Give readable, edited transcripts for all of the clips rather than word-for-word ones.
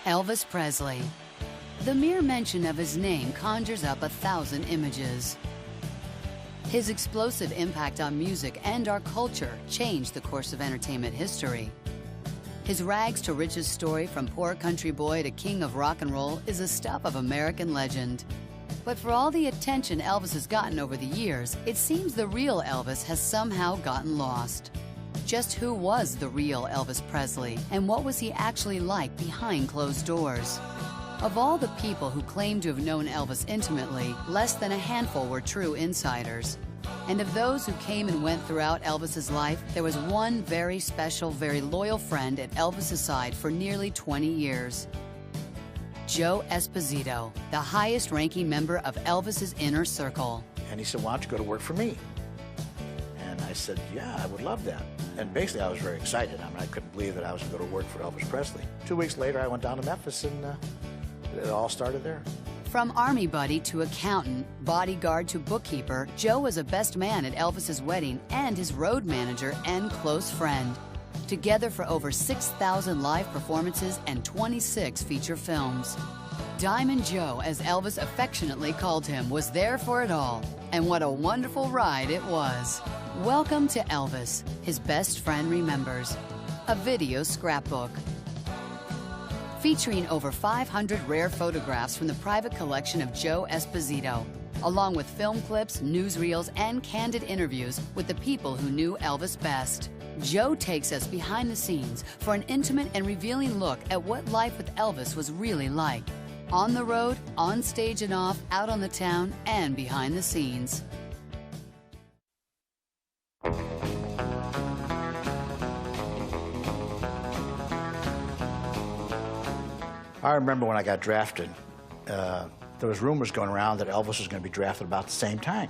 Elvis Presley. The mere mention of his name conjures up 1,000 images. His explosive impact on music and our culture changed the course of entertainment history. His rags to riches story from poor country boy to king of rock and roll is the stuff of American legend. But for all the attention Elvis has gotten over the years, it seems the real Elvis has somehow gotten lost. Just who was the real Elvis Presley, and what was he actually like behind closed doors? Of all the people who claim to have known Elvis intimately, less than a handful were true insiders. And of those who came and went throughout Elvis's life, there was one very special, very loyal friend at Elvis's side for nearly 20 years. Joe Esposito, the highest-ranking member of Elvis's inner circle. And he said, "Why don't you go to work for me?" And I said, "Yeah, I would love that." And basically, I was very excited. I mean, I couldn't believe that I was going to go to work for Elvis Presley. 2 weeks later, I went down to Memphis, and it all started there. From army buddy to accountant, bodyguard to bookkeeper, Joe was a best man at Elvis's wedding and his road manager and close friend. Together for over 6,000 live performances and 26 feature films. Diamond Joe, as Elvis affectionately called him, was there for it all. And what a wonderful ride it was. Welcome to Elvis, his best friend remembers. A video scrapbook. Featuring over 500 rare photographs from the private collection of Joe Esposito, along with film clips, newsreels, and candid interviews with the people who knew Elvis best. Joe takes us behind the scenes for an intimate and revealing look at what life with Elvis was really like. On the road, on stage and off, out on the town, and behind the scenes. I remember when I got drafted, there was rumors going around that Elvis was going to be drafted about the same time.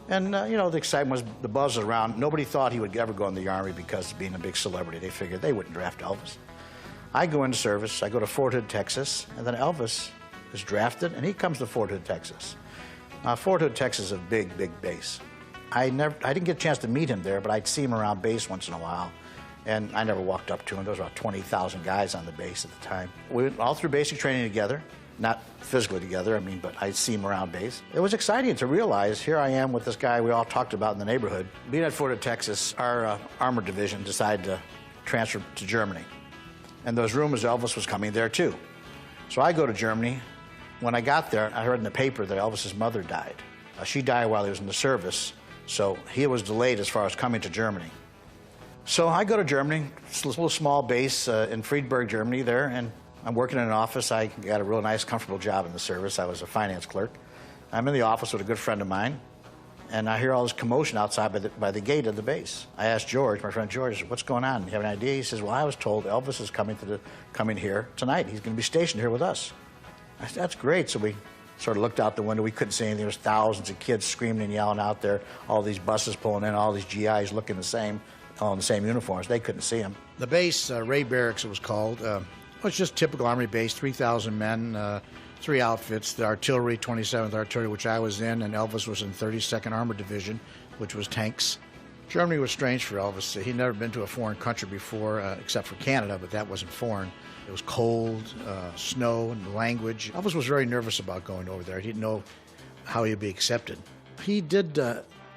And, you know, the excitement was, the buzz was around. Nobody thought he would ever go in the Army because of being a big celebrity. They figured they wouldn't draft Elvis. I go into service, I go to Fort Hood, Texas, and then Elvis is drafted, and he comes to Fort Hood, Texas. Now, Fort Hood, Texas is a big, big base. I didn't get a chance to meet him there, but I'd see him around base once in a while. And I never walked up to him. There was about 20,000 guys on the base at the time. We went all through basic training together, not physically together, I mean, but I'd see him around base. It was exciting to realize here I am with this guy we all talked about in the neighborhood. Being at Fort Hood, Texas, our armored division decided to transfer to Germany. And those rumors Elvis was coming there too. So I go to Germany. When I got there, I heard in the paper that Elvis's mother died. She died while he was in the service, so he was delayed as far as coming to Germany. So I go to Germany, it's a little small base in Friedberg, Germany there, and I'm working in an office. I got a real nice, comfortable job in the service. I was a finance clerk. I'm in the office with a good friend of mine, and I hear all this commotion outside by the gate of the base. I asked George, my friend George, "What's going on? You have an idea?" He says, "Well, I was told Elvis is coming here tonight. He's going to be stationed here with us." I said, "That's great." So we sort of looked out the window. We couldn't see anything. There was thousands of kids screaming and yelling out there, all these buses pulling in, all these GIs looking the same, all in the same uniforms. They couldn't see him. The base, Ray Barracks it was called, was just typical Army base, 3,000 men, 3 outfits, the artillery, 27th Artillery, which I was in, and Elvis was in 32nd Armored Division, which was tanks. Germany was strange for Elvis. He'd never been to a foreign country before, except for Canada, but that wasn't foreign. It was cold, snow, and the language. Elvis was very nervous about going over there. He didn't know how he'd be accepted. He did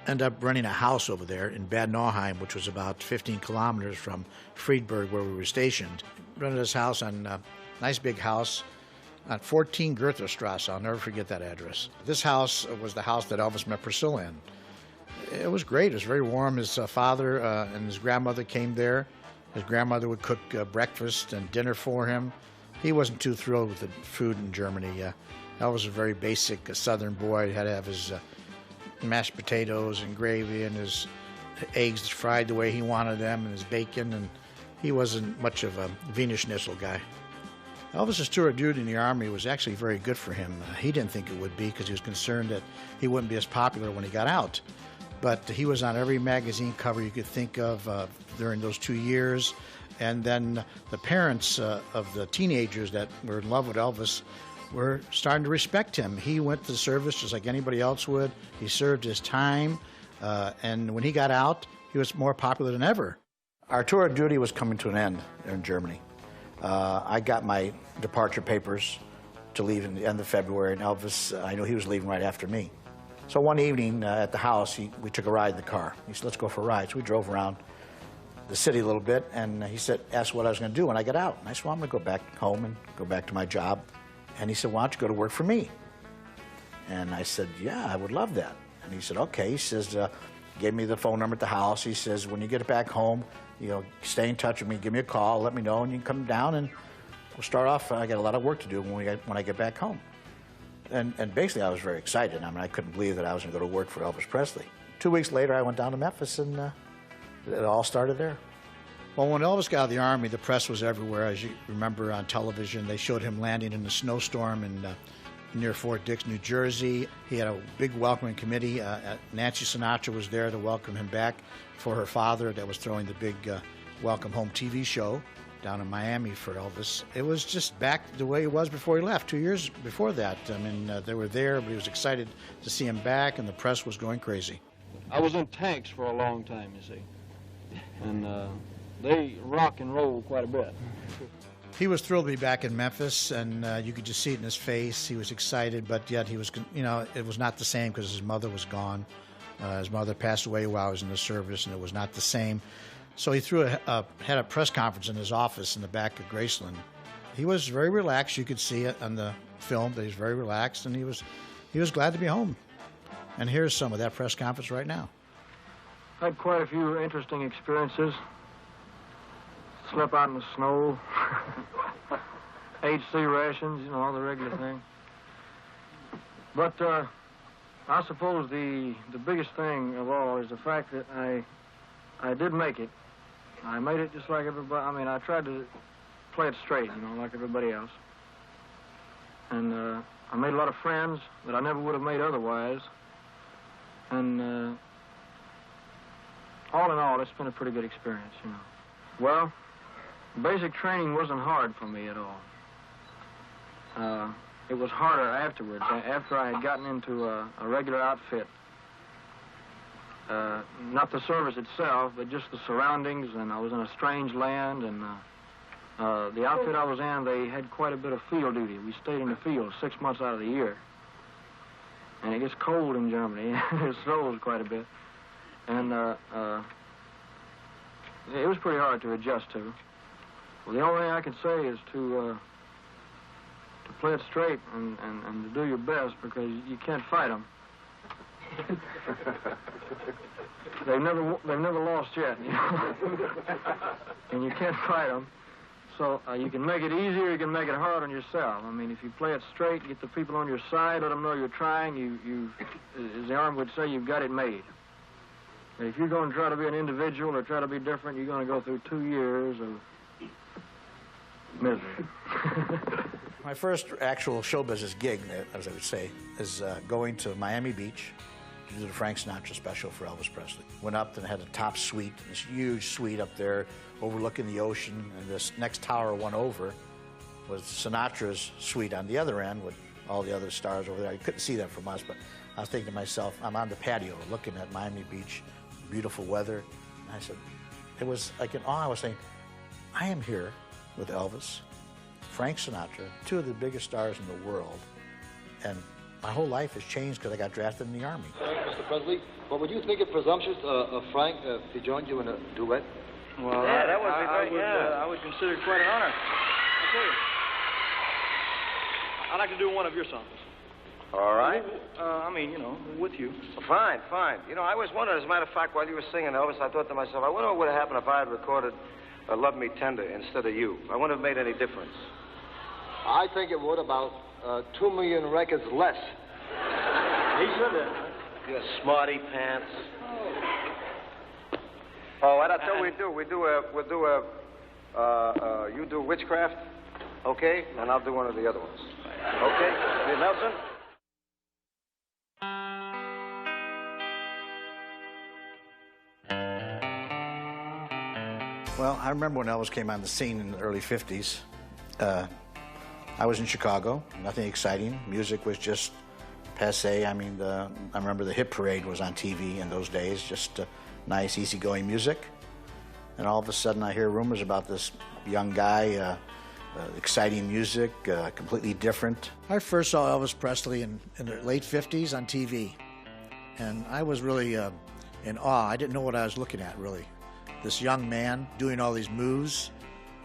end up renting a house over there in Bad Nauheim, which was about 15 kilometers from Friedberg, where we were stationed. Rented this house on a nice big house on 14 Goethestrasse. I'll never forget that address. This house was the house that Elvis met Priscilla in. It was great. It was very warm. His father and his grandmother came there. His grandmother would cook breakfast and dinner for him. He wasn't too thrilled with the food in Germany. Elvis was a very basic Southern boy. He had to have his mashed potatoes and gravy and his eggs fried the way he wanted them and his bacon, and he wasn't much of a Wiener Schnitzel guy. Elvis's tour of duty in the Army was actually very good for him. He didn't think it would be because he was concerned that he wouldn't be as popular when he got out. But he was on every magazine cover you could think of during those 2 years. And then the parents of the teenagers that were in love with Elvis were starting to respect him. He went to the service just like anybody else would. He served his time, and when he got out, he was more popular than ever. Our tour of duty was coming to an end in Germany. I got my departure papers to leave in the end of February, and Elvis, I knew he was leaving right after me. So one evening at the house, we took a ride in the car. He said, let's go for a ride. So we drove around the city a little bit, and he said, asked what I was going to do when I got out. And I said, well, I'm going to go back home and go back to my job. And he said, why don't you go to work for me? And I said, yeah, I would love that. And he said, okay. He says, gave me the phone number at the house. He says, when you get back home, you know, stay in touch with me, give me a call, let me know, and you can come down and we'll start off. I got a lot of work to do when I get back home. And basically, I was very excited. I mean, I couldn't believe that I was going to go to work for Elvis Presley. 2 weeks later, I went down to Memphis, and it all started there. Well, when Elvis got out of the Army, the press was everywhere. As you remember on television, they showed him landing in a snowstorm near Fort Dix, New Jersey. He had a big welcoming committee. Nancy Sinatra was there to welcome him back for her father that was throwing the big Welcome Home TV show down in Miami for Elvis. It was just back the way it was before he left, 2 years before that. I mean, they were there, but he was excited to see him back, and the press was going crazy. I was in tanks for a long time, you see, and they rock and roll quite a bit. He was thrilled to be back in Memphis, and you could just see it in his face. He was excited, but yet he was, you know, it was not the same because his mother was gone. His mother passed away while I was in the service, and it was not the same. So he had a press conference in his office in the back of Graceland. He was very relaxed. You could see it on the film that he was very relaxed, and he was glad to be home. And here's some of that press conference right now. I had quite a few interesting experiences. Slept out in the snow, HC rations, you know, all the regular things. But I suppose the biggest thing of all is the fact that I did make it. I made it just like everybody. I mean, I tried to play it straight, you know, like everybody else. And I made a lot of friends that I never would have made otherwise. And all in all, it's been a pretty good experience, you know. Well, basic training wasn't hard for me at all. It was harder afterwards, after I had gotten into a regular outfit. Not the service itself, but just the surroundings, and I was in a strange land, and the outfit I was in, they had quite a bit of field duty. We stayed in the field 6 months out of the year. And it gets cold in Germany. It snows quite a bit. And it was pretty hard to adjust to. Well, the only thing I can say is to play it straight and to do your best, because you can't fight them. They've never lost yet, you know? And you can't fight them. So you can make it easy or you can make it hard on yourself. I mean, if you play it straight, get the people on your side, let them know you're trying, you as the Army would say, you've got it made. And if you're going to try to be an individual or try to be different, you're going to go through 2 years of misery. My first actual show business gig, as I would say, is going to Miami Beach to do the Frank Sinatra special for Elvis Presley. Went up and had a top suite, this huge suite up there overlooking the ocean, and this next tower one over was Sinatra's suite on the other end with all the other stars over there. You couldn't see them from us, but I was thinking to myself, I'm on the patio looking at Miami Beach, beautiful weather. And I said, it was like in awe. I was saying, I am here with Elvis, Frank Sinatra, two of the biggest stars in the world, and my whole life has changed because I got drafted in the Army. Mr. Presley, well, would you think it presumptuous of Frank if he joined you in a duet? Well, yeah, that would be very, I would consider it quite an honor. I tell you, I'd like to do one of your songs. All right. I mean, you know, with you. Fine, fine. You know, I always wondered, as a matter of fact, while you were singing Elvis, I thought to myself, I wonder what would have happened if I had recorded Love Me Tender instead of you. I wonder if it made any difference. I think it would, about 2 million records less. He should have. You smarty pants. Oh, what I thought we'd do, you do Witchcraft, okay? And I'll do one of the other ones. Okay? Nelson? Well, I remember when Elvis came on the scene in the early 50s. I was in Chicago, nothing exciting. Music was just passé. I mean, I remember the Hit Parade was on TV in those days, just nice, easygoing music. And all of a sudden I hear rumors about this young guy exciting music, completely different. I first saw Elvis Presley in the late 50s on TV, and I was really in awe. I didn't know what I was looking at, really. This young man doing all these moves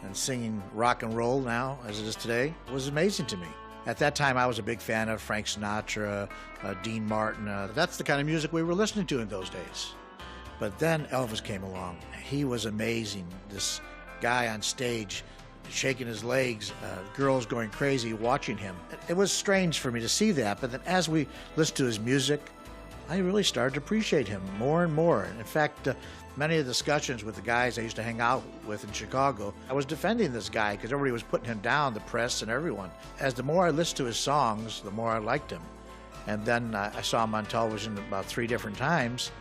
and singing rock and roll now, as it is today, was amazing to me. At that time, I was a big fan of Frank Sinatra, Dean Martin. That's the kind of music we were listening to in those days. But then Elvis came along. He was amazing. This guy on stage shaking his legs, girls going crazy watching him. It was strange for me to see that, but then as we listened to his music, I really started to appreciate him more and more. In fact, many of the discussions with the guys I used to hang out with in Chicago, I was defending this guy because everybody was putting him down, the press and everyone. As the more I listened to his songs, the more I liked him. And then I saw him on television about 3 different times,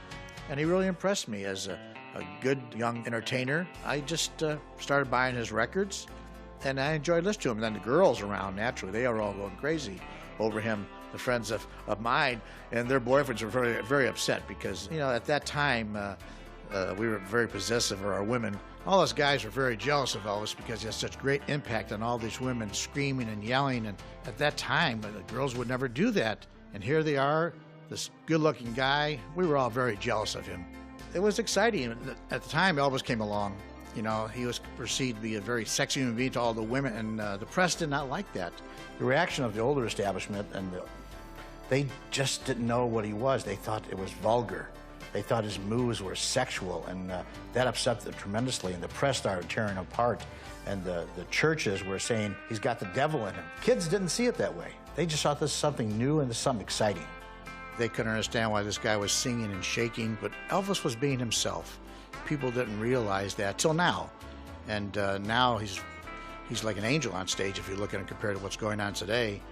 and he really impressed me as a good young entertainer. I just started buying his records, and I enjoyed listening to him. And then the girls around, naturally, they are all going crazy over him. The friends of mine and their boyfriends were very, very upset because, you know, at that time, we were very possessive of our women. All those guys were very jealous of Elvis because he had such great impact on all these women screaming and yelling. And at that time, the girls would never do that. And here they are, this good-looking guy. We were all very jealous of him. It was exciting. At the time Elvis came along, you know, he was perceived to be a very sexy human being to all the women, and the press did not like that. The reaction of the older establishment, and they just didn't know what he was. They thought it was vulgar. They thought his moves were sexual, and that upset them tremendously, and the press started tearing him apart, and the churches were saying he's got the devil in him. Kids didn't see it that way. They just thought this was something new and something exciting. They couldn't understand why this guy was singing and shaking, but Elvis was being himself. People didn't realize that till now, and now he's like an angel on stage if you look at him compared to what's going on today.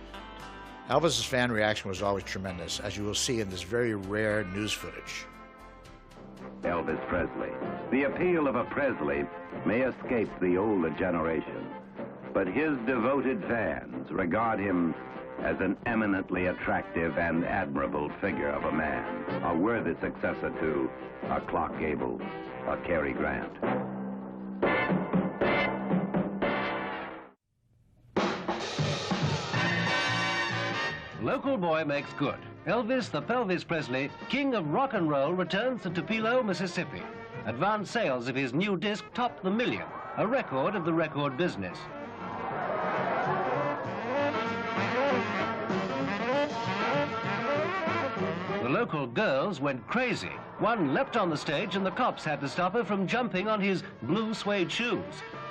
Elvis's fan reaction was always tremendous, as you will see in this very rare news footage. Elvis Presley. The appeal of a Presley may escape the older generation, but his devoted fans regard him as an eminently attractive and admirable figure of a man, a worthy successor to a Clark Gable, a Cary Grant. Local boy makes good. Elvis the Pelvis Presley, king of rock and roll, returns to Tupelo, Mississippi. Advance sales of his new disc topped the million, a record of the record business. The local girls went crazy. One leapt on the stage and the cops had to stop her from jumping on his blue suede shoes.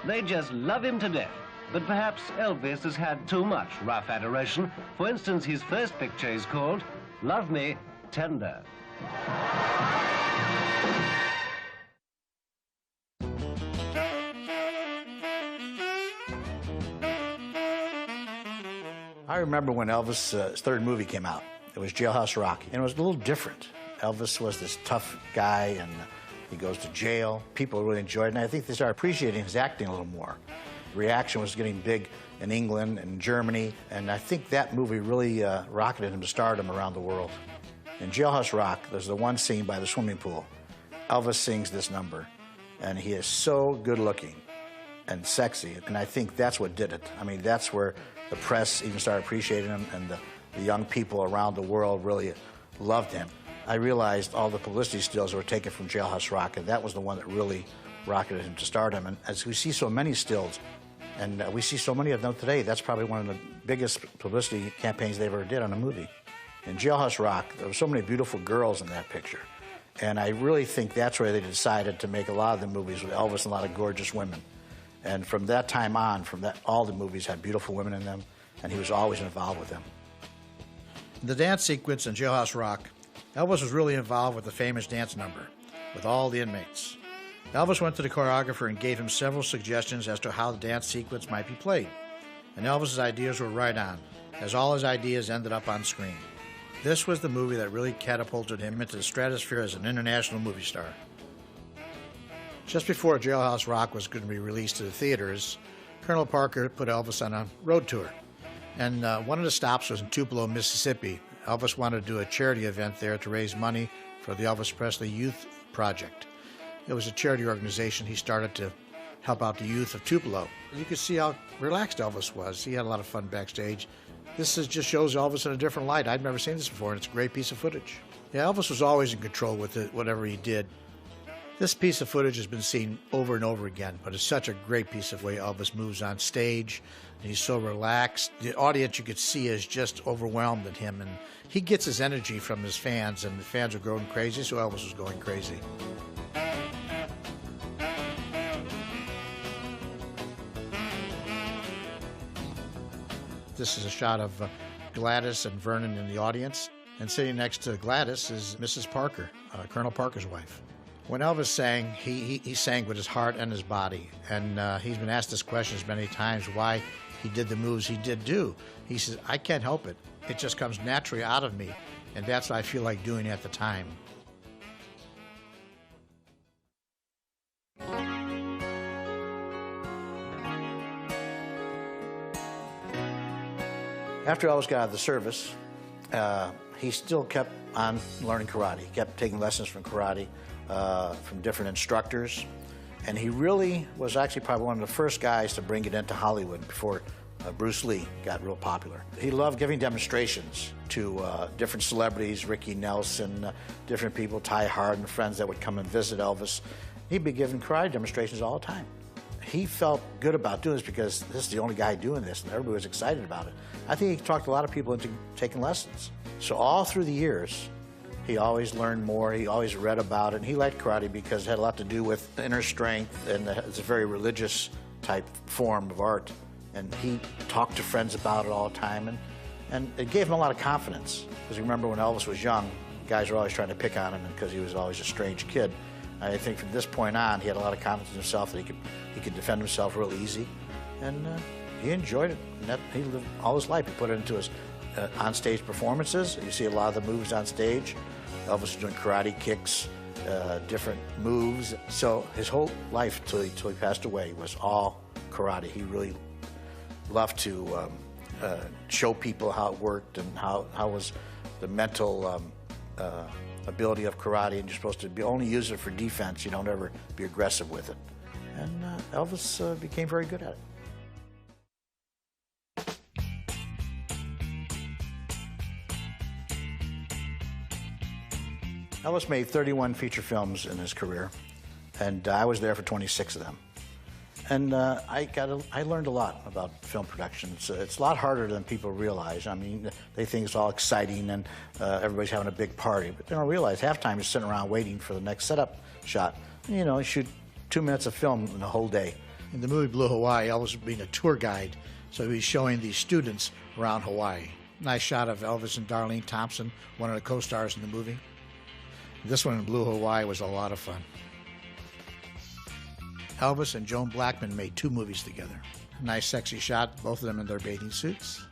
They just love him to death. But perhaps Elvis has had too much rough adoration. For instance, his first picture is called Love Me Tender. I remember when Elvis' third movie came out. It was Jailhouse Rock, and it was a little different. Elvis was this tough guy, and he goes to jail. People really enjoyed it, and I think they started appreciating his acting a little more. The reaction was getting big in England and Germany, and I think that movie really rocketed him to stardom around the world. In Jailhouse Rock, there's the one scene by the swimming pool. Elvis sings this number, and he is so good-looking and sexy, and I think that's what did it. I mean, that's where the press even started appreciating him, and the young people around the world really loved him. I realized all the publicity stills were taken from Jailhouse Rock, and that was the one that really rocketed him to stardom. And as we see so many stills, and we see so many of them today, that's probably one of the biggest publicity campaigns they ever did on a movie. In Jailhouse Rock, there were so many beautiful girls in that picture. And I really think that's where they decided to make a lot of the movies with Elvis and a lot of gorgeous women. And from that time on, all the movies had beautiful women in them, and he was always involved with them. In the dance sequence in Jailhouse Rock, Elvis was really involved with the famous dance number, with all the inmates. Elvis went to the choreographer and gave him several suggestions as to how the dance sequence might be played. And Elvis's ideas were right on, as all his ideas ended up on screen. This was the movie that really catapulted him into the stratosphere as an international movie star. Just before Jailhouse Rock was going to be released to the theaters, Colonel Parker put Elvis on a road tour. And one of the stops was in Tupelo, Mississippi. Elvis wanted to do a charity event there to raise money for the Elvis Presley Youth Project. It was a charity organization he started to help out the youth of Tupelo. You could see how relaxed Elvis was. He had a lot of fun backstage. This just shows Elvis in a different light. I'd never seen this before, and it's a great piece of footage. Yeah, Elvis was always in control with it, whatever he did. This piece of footage has been seen over and over again, but it's such a great piece of way Elvis moves on stage. And he's so relaxed. The audience, you could see, is just overwhelmed at him, and he gets his energy from his fans, and the fans are going crazy, so Elvis was going crazy. This is a shot of Gladys and Vernon in the audience, and sitting next to Gladys is Mrs. Parker, Colonel Parker's wife. When Elvis sang, he sang with his heart and his body, and he's been asked this question many times why he did the moves he did do. He says, I can't help it. It just comes naturally out of me, and that's what I feel like doing at the time. After Elvis got out of the service, he still kept on learning karate. He kept taking lessons from karate from different instructors. And he really was actually probably one of the first guys to bring it into Hollywood before Bruce Lee got real popular. He loved giving demonstrations to different celebrities, Ricky Nelson, different people, Ty Hart and friends that would come and visit Elvis. He'd be giving karate demonstrations all the time. He felt good about doing this because this is the only guy doing this, and everybody was excited about it. I think he talked a lot of people into taking lessons. So all through the years, he always learned more, he always read about it, and he liked karate because it had a lot to do with inner strength, and it's a very religious type form of art. And he talked to friends about it all the time, and it gave him a lot of confidence. Because remember when Elvis was young, guys were always trying to pick on him because he was always a strange kid. I think from this point on, he had a lot of confidence in himself that he could defend himself real easy, and he enjoyed it. And he lived all his life. He put it into his on-stage performances. You see a lot of the moves on stage. Elvis was doing karate kicks, different moves. So his whole life till he passed away was all karate. He really loved to show people how it worked and how was the mental ability of karate, and you're supposed to only use it for defense. You don't ever be aggressive with it. And Elvis became very good at it. Elvis made 31 feature films in his career, and I was there for 26 of them. And I learned a lot about film production. It's a lot harder than people realize. I mean, they think it's all exciting and everybody's having a big party, but they don't realize half the time you're sitting around waiting for the next setup shot. You know, you shoot 2 minutes of film in a whole day. In the movie Blue Hawaii, Elvis was being a tour guide, so he was showing these students around Hawaii. Nice shot of Elvis and Darlene Thompson, one of the co-stars in the movie. This one in Blue Hawaii was a lot of fun. Elvis and Joan Blackman made 2 movies together. Nice sexy shot, both of them in their bathing suits.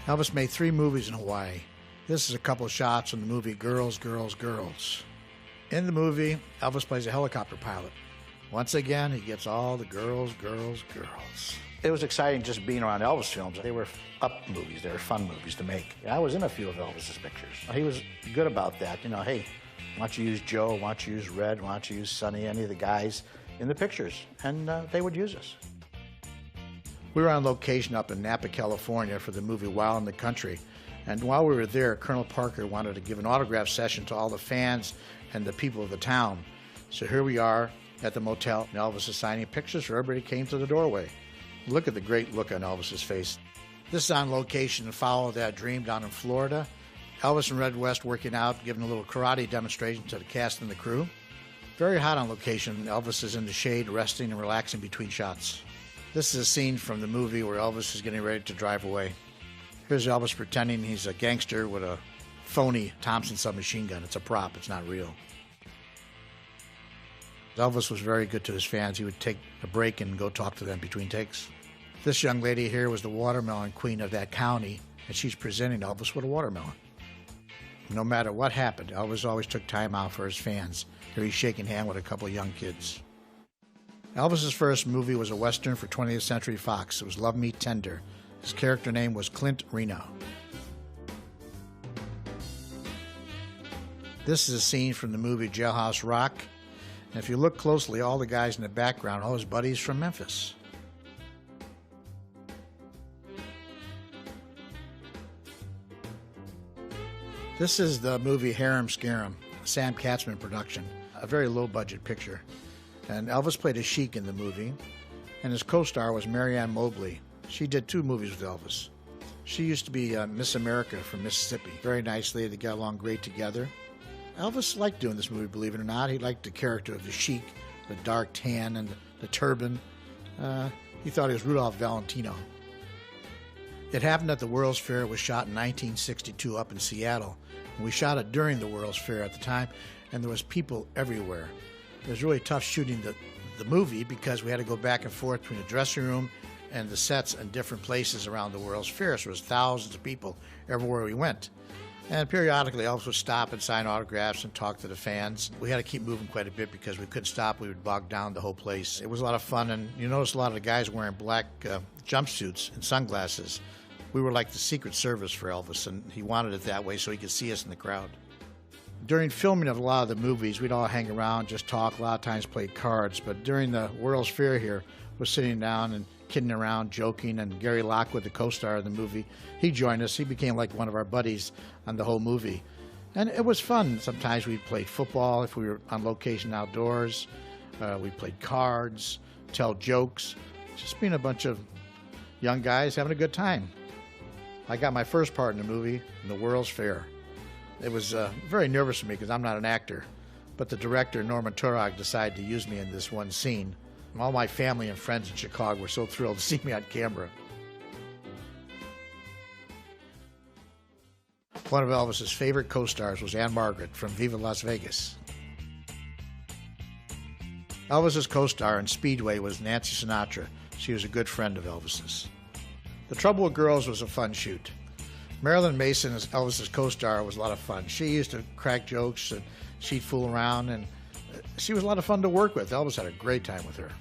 Elvis made 3 movies in Hawaii. This is a couple of shots from the movie Girls, Girls, Girls. In the movie, Elvis plays a helicopter pilot. Once again, he gets all the girls, girls, girls. It was exciting just being around Elvis films. They were up movies. They were fun movies to make. I was in a few of Elvis's pictures. He was good about that. You know, hey, why don't you use Joe? Why don't you use Red? Why don't you use Sonny? Any of the guys in the pictures? And they would use us. We were on location up in Napa, California for the movie Wild in the Country. And while we were there, Colonel Parker wanted to give an autograph session to all the fans and the people of the town. So here we are at the motel, and Elvis is signing pictures for everybody who came to the doorway. Look at the great look on Elvis's face. This is on location in Follow That Dream down in Florida. Elvis and Red West working out, giving a little karate demonstration to the cast and the crew. Very hot on location. Elvis is in the shade, resting and relaxing between shots. This is a scene from the movie where Elvis is getting ready to drive away. Here's Elvis pretending he's a gangster with a phony Thompson submachine gun. It's a prop, it's not real. Elvis was very good to his fans. He would take a break and go talk to them between takes. This young lady here was the watermelon queen of that county, and she's presenting Elvis with a watermelon. No matter what happened, Elvis always took time out for his fans. Here he's shaking hands with a couple of young kids. Elvis's first movie was a Western for 20th Century Fox. It was Love Me Tender. His character name was Clint Reno. This is a scene from the movie Jailhouse Rock. And if you look closely, all the guys in the background, all his buddies from Memphis. This is the movie Harem Scarum, a Sam Katzman production, a very low-budget picture. And Elvis played a sheik in the movie, and his co-star was Marianne Mobley. She did 2 movies with Elvis. She used to be Miss America from Mississippi. Very nice lady, they got along great together. Elvis liked doing this movie, believe it or not. He liked the character of the sheik, the dark tan and the turban. He thought he was Rudolph Valentino. It happened at the World's Fair. It was shot in 1962 up in Seattle. And we shot it during the World's Fair at the time, and there was people everywhere. It was really tough shooting the movie because we had to go back and forth between the dressing room and the sets in different places around the World's Fair. So there was thousands of people everywhere we went. And periodically, Elvis would stop and sign autographs and talk to the fans. We had to keep moving quite a bit because we couldn't stop. We would bog down the whole place. It was a lot of fun, and you notice a lot of the guys wearing black jumpsuits and sunglasses. We were like the Secret Service for Elvis, and he wanted it that way so he could see us in the crowd. During filming of a lot of the movies, we'd all hang around, just talk, a lot of times play cards. But during the World's Fair here, we're sitting down and kidding around, joking, and Gary Lockwood, the co-star of the movie, he joined us. He became like one of our buddies on the whole movie. And it was fun. Sometimes we played football if we were on location outdoors. We played cards, tell jokes, just being a bunch of young guys having a good time. I got my first part in the movie in the World's Fair. It was very nervous for me because I'm not an actor, but the director, Norman Turog, decided to use me in this one scene. All my family and friends in Chicago were so thrilled to see me on camera. One of Elvis's favorite co-stars was Ann Margaret from Viva Las Vegas. Elvis's co-star in Speedway was Nancy Sinatra. She was a good friend of Elvis's. The Trouble with Girls was a fun shoot. Marilyn Mason, as Elvis's co-star, was a lot of fun. She used to crack jokes and she'd fool around, and she was a lot of fun to work with. Elvis had a great time with her.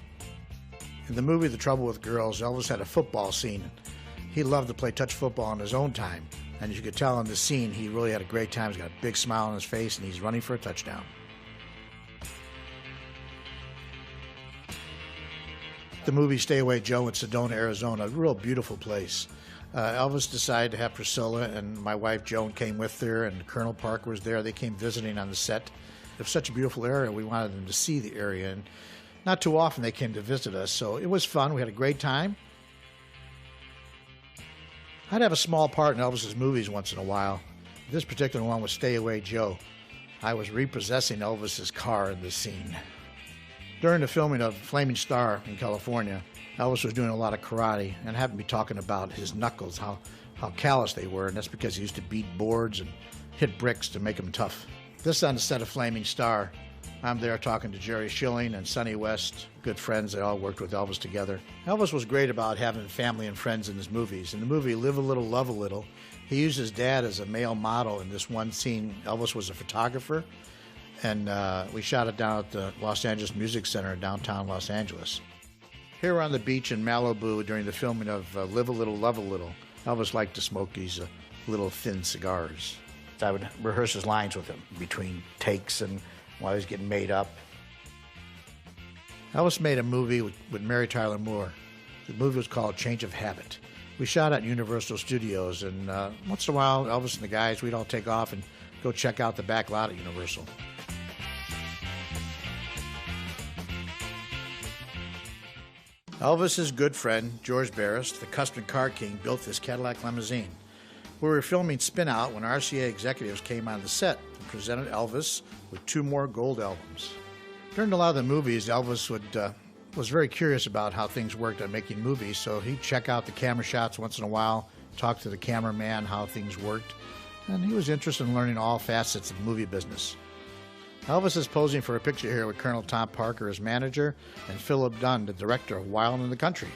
In the movie The Trouble with Girls, Elvis had a football scene. He loved to play touch football on his own time, and as you could tell in the scene, he really had a great time. He's got a big smile on his face, and he's running for a touchdown. The movie Stay Away Joe in Sedona, Arizona, a real beautiful place. Elvis decided to have Priscilla, and my wife Joan came with her, and Colonel Parker was there. They came visiting on the set. It was such a beautiful area. We wanted them to see the area, and not too often they came to visit us, so it was fun. We had a great time. I'd have a small part in Elvis's movies once in a while. This particular one was Stay Away Joe. I was repossessing Elvis's car in this scene. During the filming of Flaming Star in California, Elvis was doing a lot of karate and happened to be talking about his knuckles, how callous they were, and that's because he used to beat boards and hit bricks to make them tough. This is on the set of Flaming Star. I'm there talking to Jerry Schilling and Sonny West, good friends. They all worked with Elvis together. Elvis was great about having family and friends in his movies. In the movie Live a Little, Love a Little, he used his dad as a male model in this one scene. Elvis was a photographer, and we shot it down at the Los Angeles Music Center in downtown Los Angeles. Here we're on the beach in Malibu during the filming of Live a Little, Love a Little. Elvis liked to smoke these little thin cigars. I would rehearse his lines with him between takes and while he was getting made up. Elvis made a movie with Mary Tyler Moore. The movie was called Change of Habit. We shot at Universal Studios, and once in a while, Elvis and the guys, we'd all take off and go check out the back lot at Universal. Elvis's good friend, George Barris, the custom car king, built this Cadillac limousine. We were filming Spin Out when RCA executives came on the set and presented Elvis with 2 more gold albums. During a lot of the movies, Elvis was very curious about how things worked on making movies, so he'd check out the camera shots once in a while, talk to the cameraman how things worked, and he was interested in learning all facets of the movie business. Elvis is posing for a picture here with Colonel Tom Parker as manager and Philip Dunn, the director of Wild in the Country.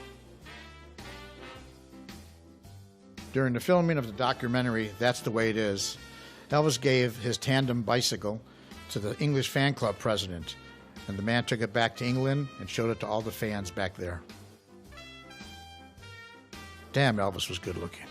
During the filming of the documentary That's the Way It Is, Elvis gave his tandem bicycle to the English fan club president, and the man took it back to England and showed it to all the fans back there. Damn, Elvis was good looking.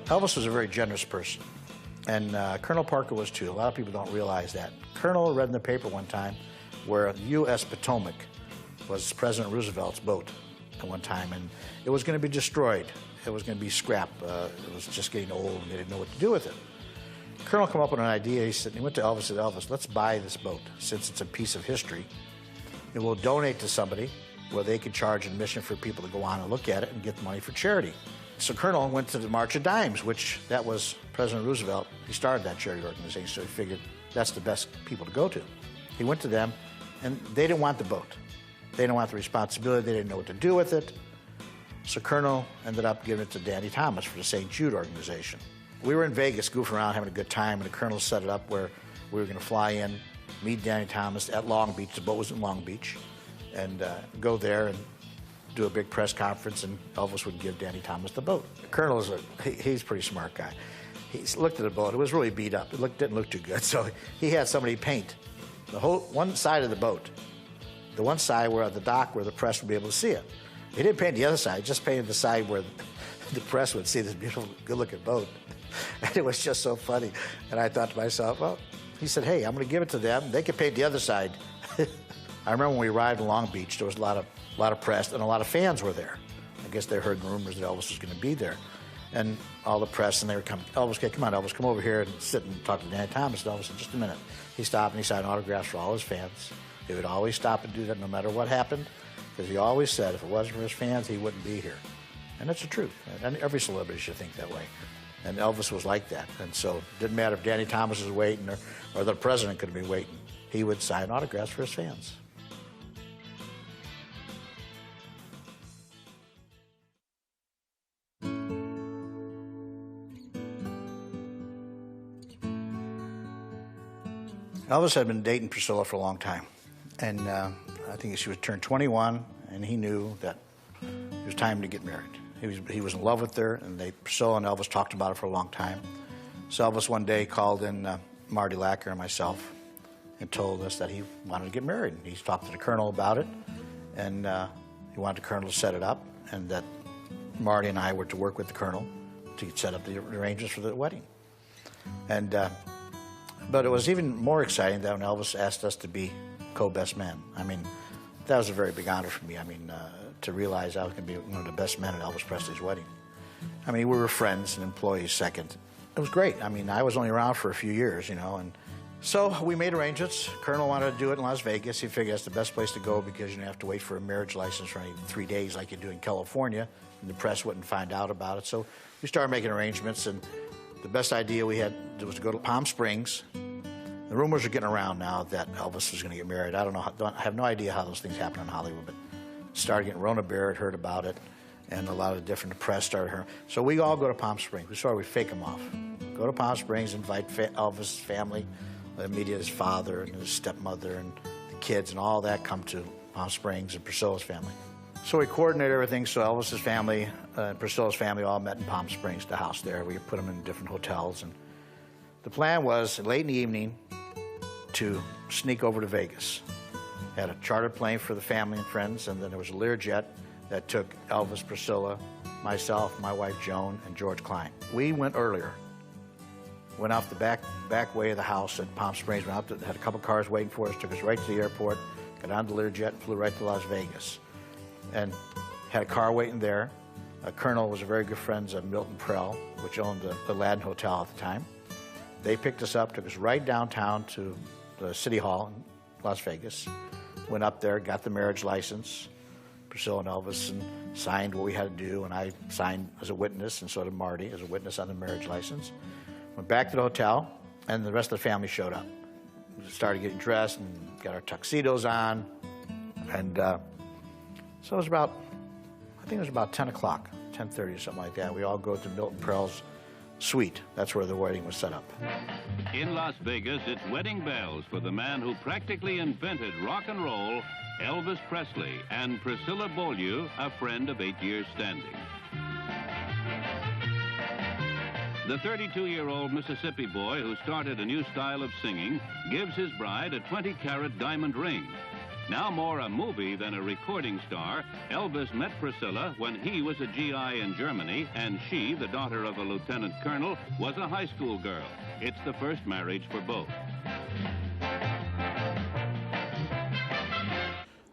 Elvis was a very generous person, and Colonel Parker was too. A lot of people don't realize that. Colonel read in the paper one time where the U.S. Potomac was President Roosevelt's boat at one time, and it was going to be destroyed. It was going to be scrapped. It was just getting old, and they didn't know what to do with it. Colonel came up with an idea. He went to Elvis and said, Elvis, let's buy this boat, since it's a piece of history, and we'll donate to somebody where they could charge admission for people to go on and look at it and get the money for charity. So Colonel went to the March of Dimes, which that was President Roosevelt. He started that charity organization, so he figured that's the best people to go to. He went to them, and they didn't want the boat. They didn't want the responsibility. They didn't know what to do with it. So Colonel ended up giving it to Danny Thomas for the St. Jude organization. We were in Vegas goofing around, having a good time, and the Colonel set it up where we were going to fly in, meet Danny Thomas at Long Beach. The boat was in Long Beach, and go there and do a big press conference, and Elvis would give Danny Thomas the boat. The Colonel is he's a pretty smart guy. He looked at the boat. It was really beat up. It didn't look too good, so he had somebody paint the whole one side of the boat, the one side where at the dock where the press would be able to see it. He didn't paint the other side, just painted the side where the press would see this beautiful, good-looking boat. And it was just so funny. And I thought to myself, well, he said, hey, I'm going to give it to them. They can paint the other side. I remember when we arrived in Long Beach, there was a lot of press, and a lot of fans were there. I guess they heard rumors that Elvis was going to be there. And all the press, and they were coming, Elvis, okay, come on, Elvis, come over here and sit and talk to Danny Thomas. And Elvis said, just a minute. He stopped and he signed autographs for all his fans. He would always stop and do that no matter what happened, because he always said if it wasn't for his fans, he wouldn't be here. And that's the truth. And every celebrity should think that way. And Elvis was like that. And so it didn't matter if Danny Thomas was waiting or the president could have been waiting. He would sign autographs for his fans. Elvis had been dating Priscilla for a long time. And I think she was turned 21, and he knew that it was time to get married. He was in love with her, and Priscilla and Elvis talked about it for a long time. So Elvis one day called in Marty Lacker and myself and told us that he wanted to get married. He talked to the Colonel about it, and he wanted the Colonel to set it up, and that Marty and I were to work with the Colonel to set up the arrangements for the wedding. And but it was even more exciting that when Elvis asked us to be co-best men. I mean, that was a very big honor for me. I mean, to realize I was going to be one of the best men at Elvis Presley's wedding. I mean, we were friends and employees second. It was great. I mean, I was only around for a few years, you know, and so we made arrangements. Colonel wanted to do it in Las Vegas. He figured that's the best place to go because you don't have to wait for a marriage license for 3 days like you do in California, and the press wouldn't find out about it. So we started making arrangements, and the best idea we had was to go to Palm Springs. The rumors are getting around now that Elvis was going to get married. I don't know. I have no idea how those things happen in Hollywood, but it started getting Rona Barrett heard about it, and a lot of different press started hearing. So we all go to Palm Springs. We fake him off. Go to Palm Springs, invite Elvis' family, meet his father and his stepmother and the kids and all that come to Palm Springs, and Priscilla's family. So we coordinated everything. So Elvis's family and Priscilla's family all met in Palm Springs, the house there. We put them in different hotels, and the plan was late in the evening to sneak over to Vegas. Had a chartered plane for the family and friends, and then there was a Learjet that took Elvis, Priscilla, myself, my wife Joan, and George Klein. We went earlier. Went off the back way of the house at Palm Springs, went out, had a couple cars waiting for us, took us right to the airport, got on the Learjet, and flew right to Las Vegas. And had a car waiting there. Colonel was a very good friend of Milton Prell, which owned the Aladdin Hotel at the time. They picked us up, took us right downtown to the City Hall in Las Vegas. Went up there, got the marriage license. Priscilla and Elvis and signed what we had to do, and I signed as a witness, and so did Marty as a witness on the marriage license. Went back to the hotel, and the rest of the family showed up. We started getting dressed and got our tuxedos on, and so it was about, I think it was about 10 o'clock, 10:30 or something like that. We all go to Milton Prell's suite. That's where the wedding was set up. In Las Vegas, it's wedding bells for the man who practically invented rock and roll, Elvis Presley, and Priscilla Beaulieu, a friend of 8 years standing. The 32-year-old Mississippi boy who started a new style of singing gives his bride a 20-carat diamond ring. Now more a movie than a recording star, Elvis met Priscilla when he was a GI in Germany and she, the daughter of a lieutenant colonel, was a high school girl. It's the first marriage for both.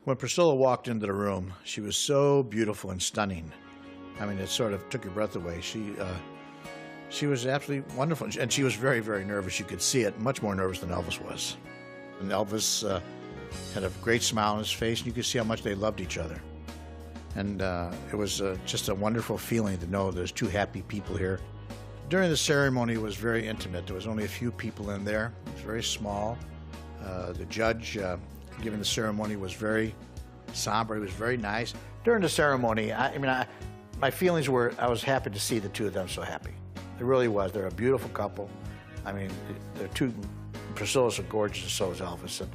When Priscilla walked into the room, she was so beautiful and stunning. I mean, it sort of took your breath away. She was absolutely wonderful, and she was very, very nervous. You could see it, much more nervous than Elvis was. And Elvis had a great smile on his face, and you could see how much they loved each other. And it was just a wonderful feeling to know there's two happy people here. During the ceremony, it was very intimate. There was only a few people in there. It was very small. The judge giving the ceremony was very somber. He was very nice. During the ceremony, my feelings were I was happy to see the two of them so happy. It really was. They're a beautiful couple. I mean, they're two. Priscilla's so gorgeous, and so is Elvis. And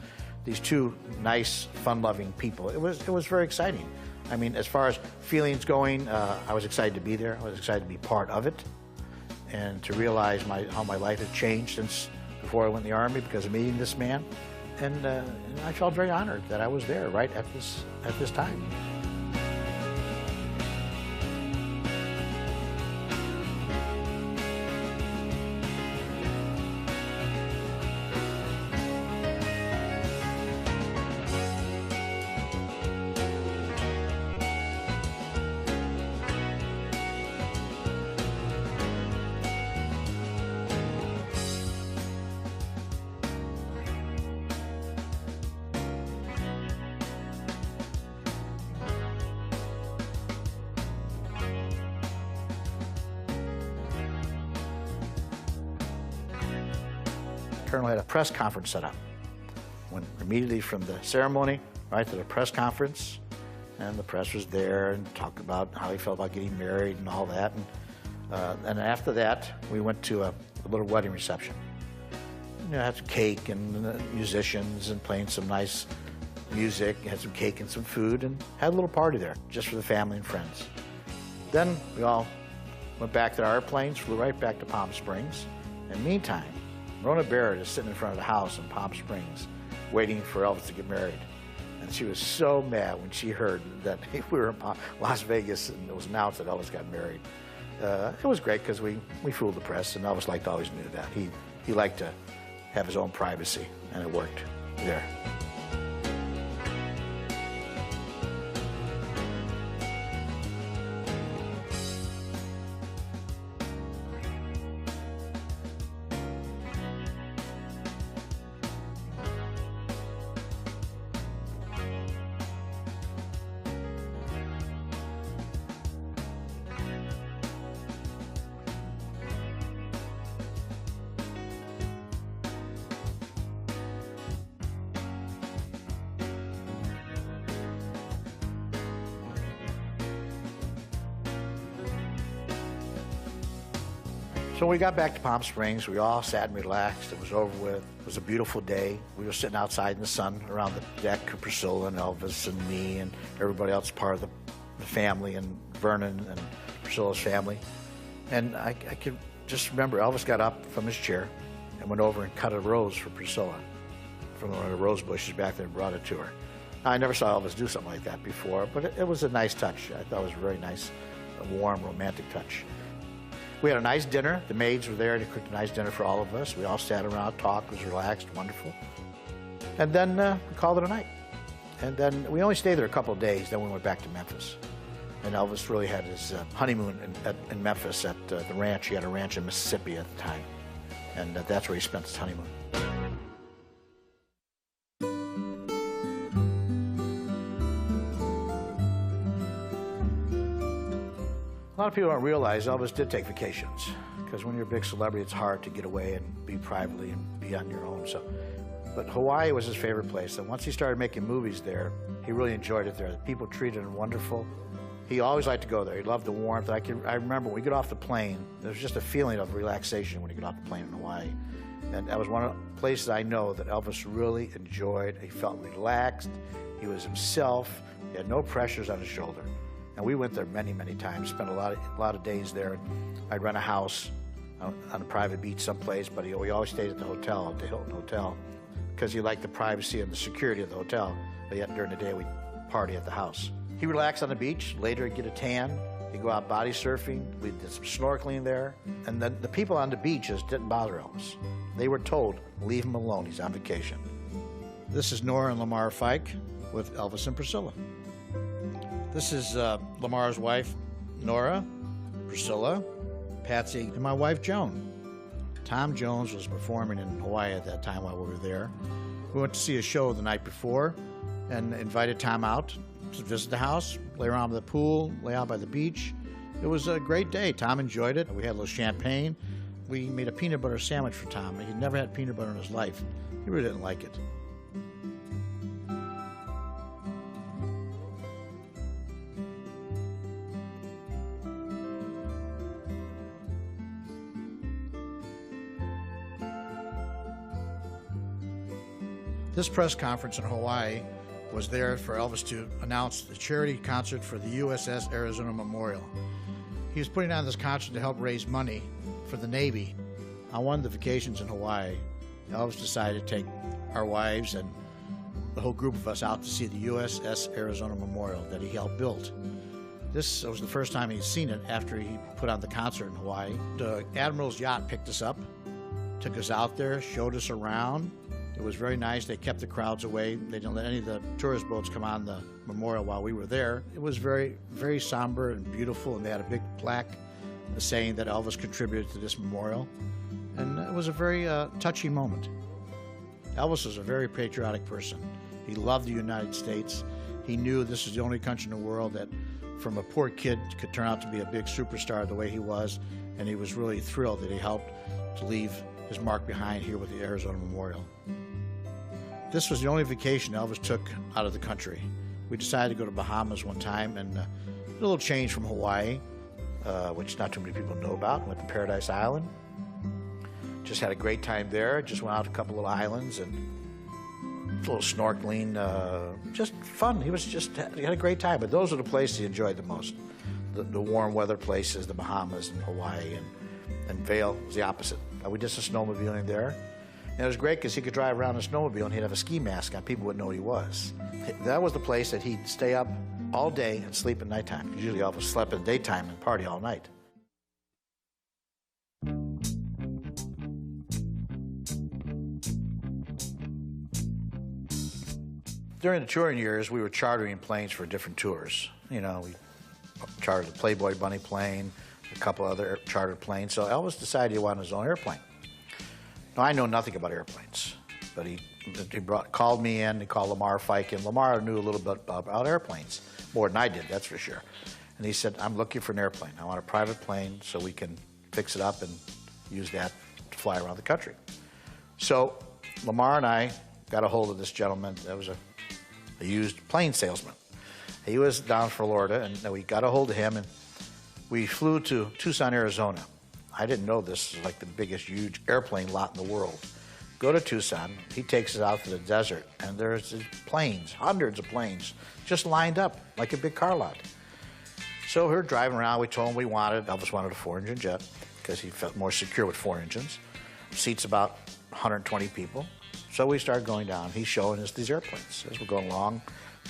these two nice, fun-loving people. It was very exciting. I mean, as far as feelings going, I was excited to be there. I was excited to be part of it, and to realize how my life had changed since before I went in the Army because of meeting this man. And I felt very honored that I was there right at this time. Colonel had a press conference set up. Went immediately from the ceremony right to the press conference, and the press was there and talked about how he felt about getting married and all that. And after that, we went to a little wedding reception. You know, had some cake and musicians and playing some nice music. Had some cake and some food and had a little party there just for the family and friends. Then we all went back to our airplanes, flew right back to Palm Springs. And meantime, Rona Barrett is sitting in front of the house in Palm Springs waiting for Elvis to get married. And she was so mad when she heard that we were in Las Vegas and it was announced that Elvis got married. It was great because we fooled the press, and Elvis always knew that. He liked to have his own privacy, and it worked there. So when we got back to Palm Springs, we all sat and relaxed. It was over with. It was a beautiful day. We were sitting outside in the sun around the deck, Priscilla and Elvis and me and everybody else part of the family, and Vernon and Priscilla's family. And I could just remember Elvis got up from his chair and went over and cut a rose for Priscilla from one of the rose bushes back there and brought it to her. Now, I never saw Elvis do something like that before, but it was a nice touch. I thought it was a very nice, warm, romantic touch. We had a nice dinner. The maids were there to cook a nice dinner for all of us. We all sat around, talked, was relaxed, wonderful. And then we called it a night. And then we only stayed there a couple of days, then we went back to Memphis. And Elvis really had his honeymoon in Memphis at the ranch. He had a ranch in Mississippi at the time. And that's where he spent his honeymoon. A lot of people don't realize Elvis did take vacations, because when you're a big celebrity, it's hard to get away and be privately and be on your own. But Hawaii was his favorite place, and once he started making movies there, he really enjoyed it there. The people treated him wonderful. He always liked to go there. He loved the warmth. I remember when we get off the plane, there's just a feeling of relaxation when you get off the plane in Hawaii. And that was one of the places I know that Elvis really enjoyed. He felt relaxed. He was himself. He had no pressures on his shoulder. And we went there many, many times, spent a lot of days there. I'd rent a house on a private beach someplace, but we always stayed at the hotel, at the Hilton Hotel. because he liked the privacy and the security of the hotel, but yet during the day we'd party at the house. He relaxed on the beach. Later he'd get a tan. He'd go out body surfing. We did some snorkeling there. And then the people on the beaches didn't bother Elvis. They were told, leave him alone, he's on vacation. This is Nora and Lamar Fike with Elvis and Priscilla. This is Lamar's wife, Nora, Priscilla, Patsy, and my wife, Joan. Tom Jones was performing in Hawaii at that time while we were there. We went to see a show the night before and invited Tom out to visit the house, lay around by the pool, lay out by the beach. It was a great day. Tom enjoyed it. We had a little champagne. We made a peanut butter sandwich for Tom. He'd never had peanut butter in his life. He really didn't like it. This press conference in Hawaii was there for Elvis to announce the charity concert for the USS Arizona Memorial. He was putting on this concert to help raise money for the Navy. On one of the vacations in Hawaii, Elvis decided to take our wives and the whole group of us out to see the USS Arizona Memorial that he helped build. This was the first time he'd seen it after he put on the concert in Hawaii. The Admiral's yacht picked us up, took us out there, showed us around. It was very nice. They kept the crowds away. They didn't let any of the tourist boats come on the memorial while we were there. It was very, very somber and beautiful, and they had a big plaque saying that Elvis contributed to this memorial. And it was a very touching moment. Elvis was a very patriotic person. He loved the United States. He knew this was the only country in the world that from a poor kid could turn out to be a big superstar the way he was, and he was really thrilled that he helped to leave his mark behind here with the Arizona Memorial. This was the only vacation Elvis took out of the country. We decided to go to Bahamas one time, and a little change from Hawaii, which not too many people know about. Went to Paradise Island. Just had a great time there. Just went out to a couple little islands and a little snorkeling. Just fun. He had a great time. But those are the places he enjoyed the most. The warm weather places, the Bahamas and Hawaii, and Vail was the opposite. We did some snowmobiling there. And it was great because he could drive around in a snowmobile and he'd have a ski mask on. People wouldn't know who he was. That was the place that he'd stay up all day and sleep at nighttime. Usually Elvis slept in the daytime and party all night. During the touring years, we were chartering planes for different tours. You know, we chartered the Playboy Bunny plane, a couple other chartered planes. So Elvis decided he wanted his own airplane. Now, I know nothing about airplanes, but he called me in, he called Lamar Fike, and Lamar knew a little bit about airplanes, more than I did, that's for sure. And he said, I'm looking for an airplane. I want a private plane so we can fix it up and use that to fly around the country. So Lamar and I got a hold of this gentleman that was a used plane salesman. He was down in Florida, and we got a hold of him, and we flew to Tucson, Arizona. I didn't know this was like the biggest, huge airplane lot in the world. Go to Tucson, he takes us out to the desert, and there's planes, hundreds of planes, just lined up like a big car lot. So we're driving around, we told him Elvis wanted a 4-engine jet, because he felt more secure with 4 engines. Seats about 120 people. So we started going down. He's showing us these airplanes as we're going along,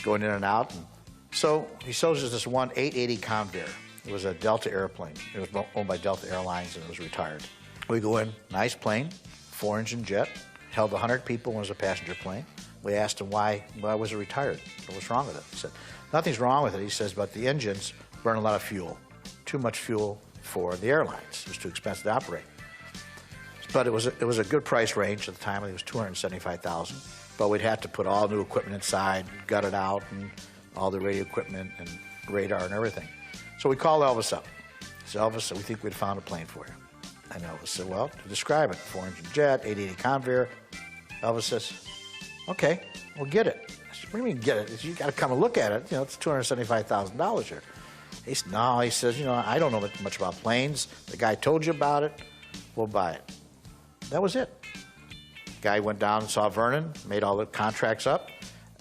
going in and out. And so he shows us this one 880 Convair. It was a Delta airplane. It was owned by Delta Airlines, and it was retired. We go in, nice plane, 4-engine jet, held 100 people when it was a passenger plane. We asked him why was it retired? What's wrong with it? He said, nothing's wrong with it. He says, but the engines burn a lot of fuel. Too much fuel for the airlines. It was too expensive to operate. But it was a good price range at the time. It was $275,000. But we'd have to put all new equipment inside, gut it out, and all the radio equipment and radar and everything. So we called Elvis up. He said, Elvis, we think we'd found a plane for you. And Elvis said, well, to describe it, 4-engine jet, 880 Convair. Elvis says, okay, we'll get it. I said, what do you mean get it? You got to come and look at it. You know, it's $275,000 here. He said, no, he says, you know, I don't know much about planes. The guy told you about it. We'll buy it. That was it. The guy went down and saw Vernon, made all the contracts up.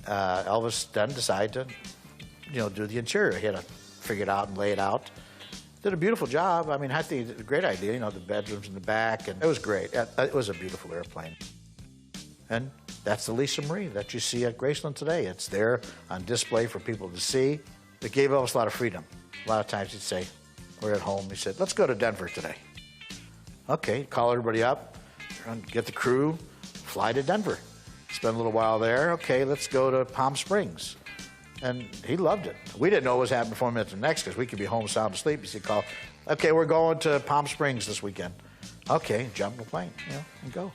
Elvis then decided to, you know, do the interior. He had to figure it out and lay it out. Did a beautiful job. I mean, I think it's a great idea, you know, the bedrooms in the back, and it was great. It was a beautiful airplane. And That's the Lisa Marie that you see at Graceland today. It's there on display for people to see. It gave Elvis a lot of freedom. A lot of times he'd say, we're at home. He said, let's go to Denver today. Okay, call everybody up, get the crew, fly to Denver. Spend a little while there. Okay, let's go to Palm Springs. And he loved it. We didn't know what was happening 4 minutes next because we could be home sound asleep. He'd call, okay, we're going to Palm Springs this weekend. Okay, jump in the plane, and go.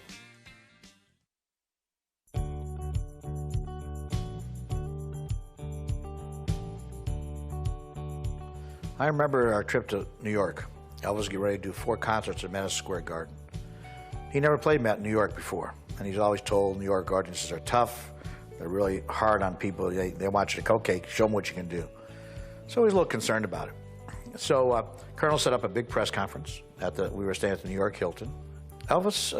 I remember our trip to New York. Elvis was getting ready to do 4 concerts at Madison Square Garden. He never played New York before, and he's always told New York audiences are tough. They're really hard on people. They want you to, okay, show them what you can do. So he was a little concerned about it. So Colonel set up a big press conference we were staying at the New York Hilton. Elvis,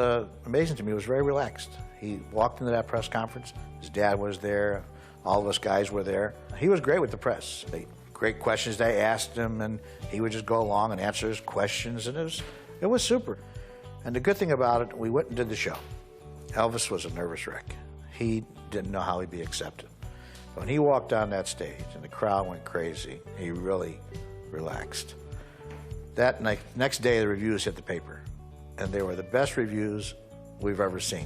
amazing to me, was very relaxed. He walked into that press conference. His dad was there. All of us guys were there. He was great with the press. Great questions they asked him, and he would just go along and answer his questions, and it was super. And the good thing about it, we went and did the show. Elvis was a nervous wreck. He didn't know how he'd be accepted. When he walked on that stage and the crowd went crazy, he really relaxed. That next day, the reviews hit the paper, and they were the best reviews we've ever seen.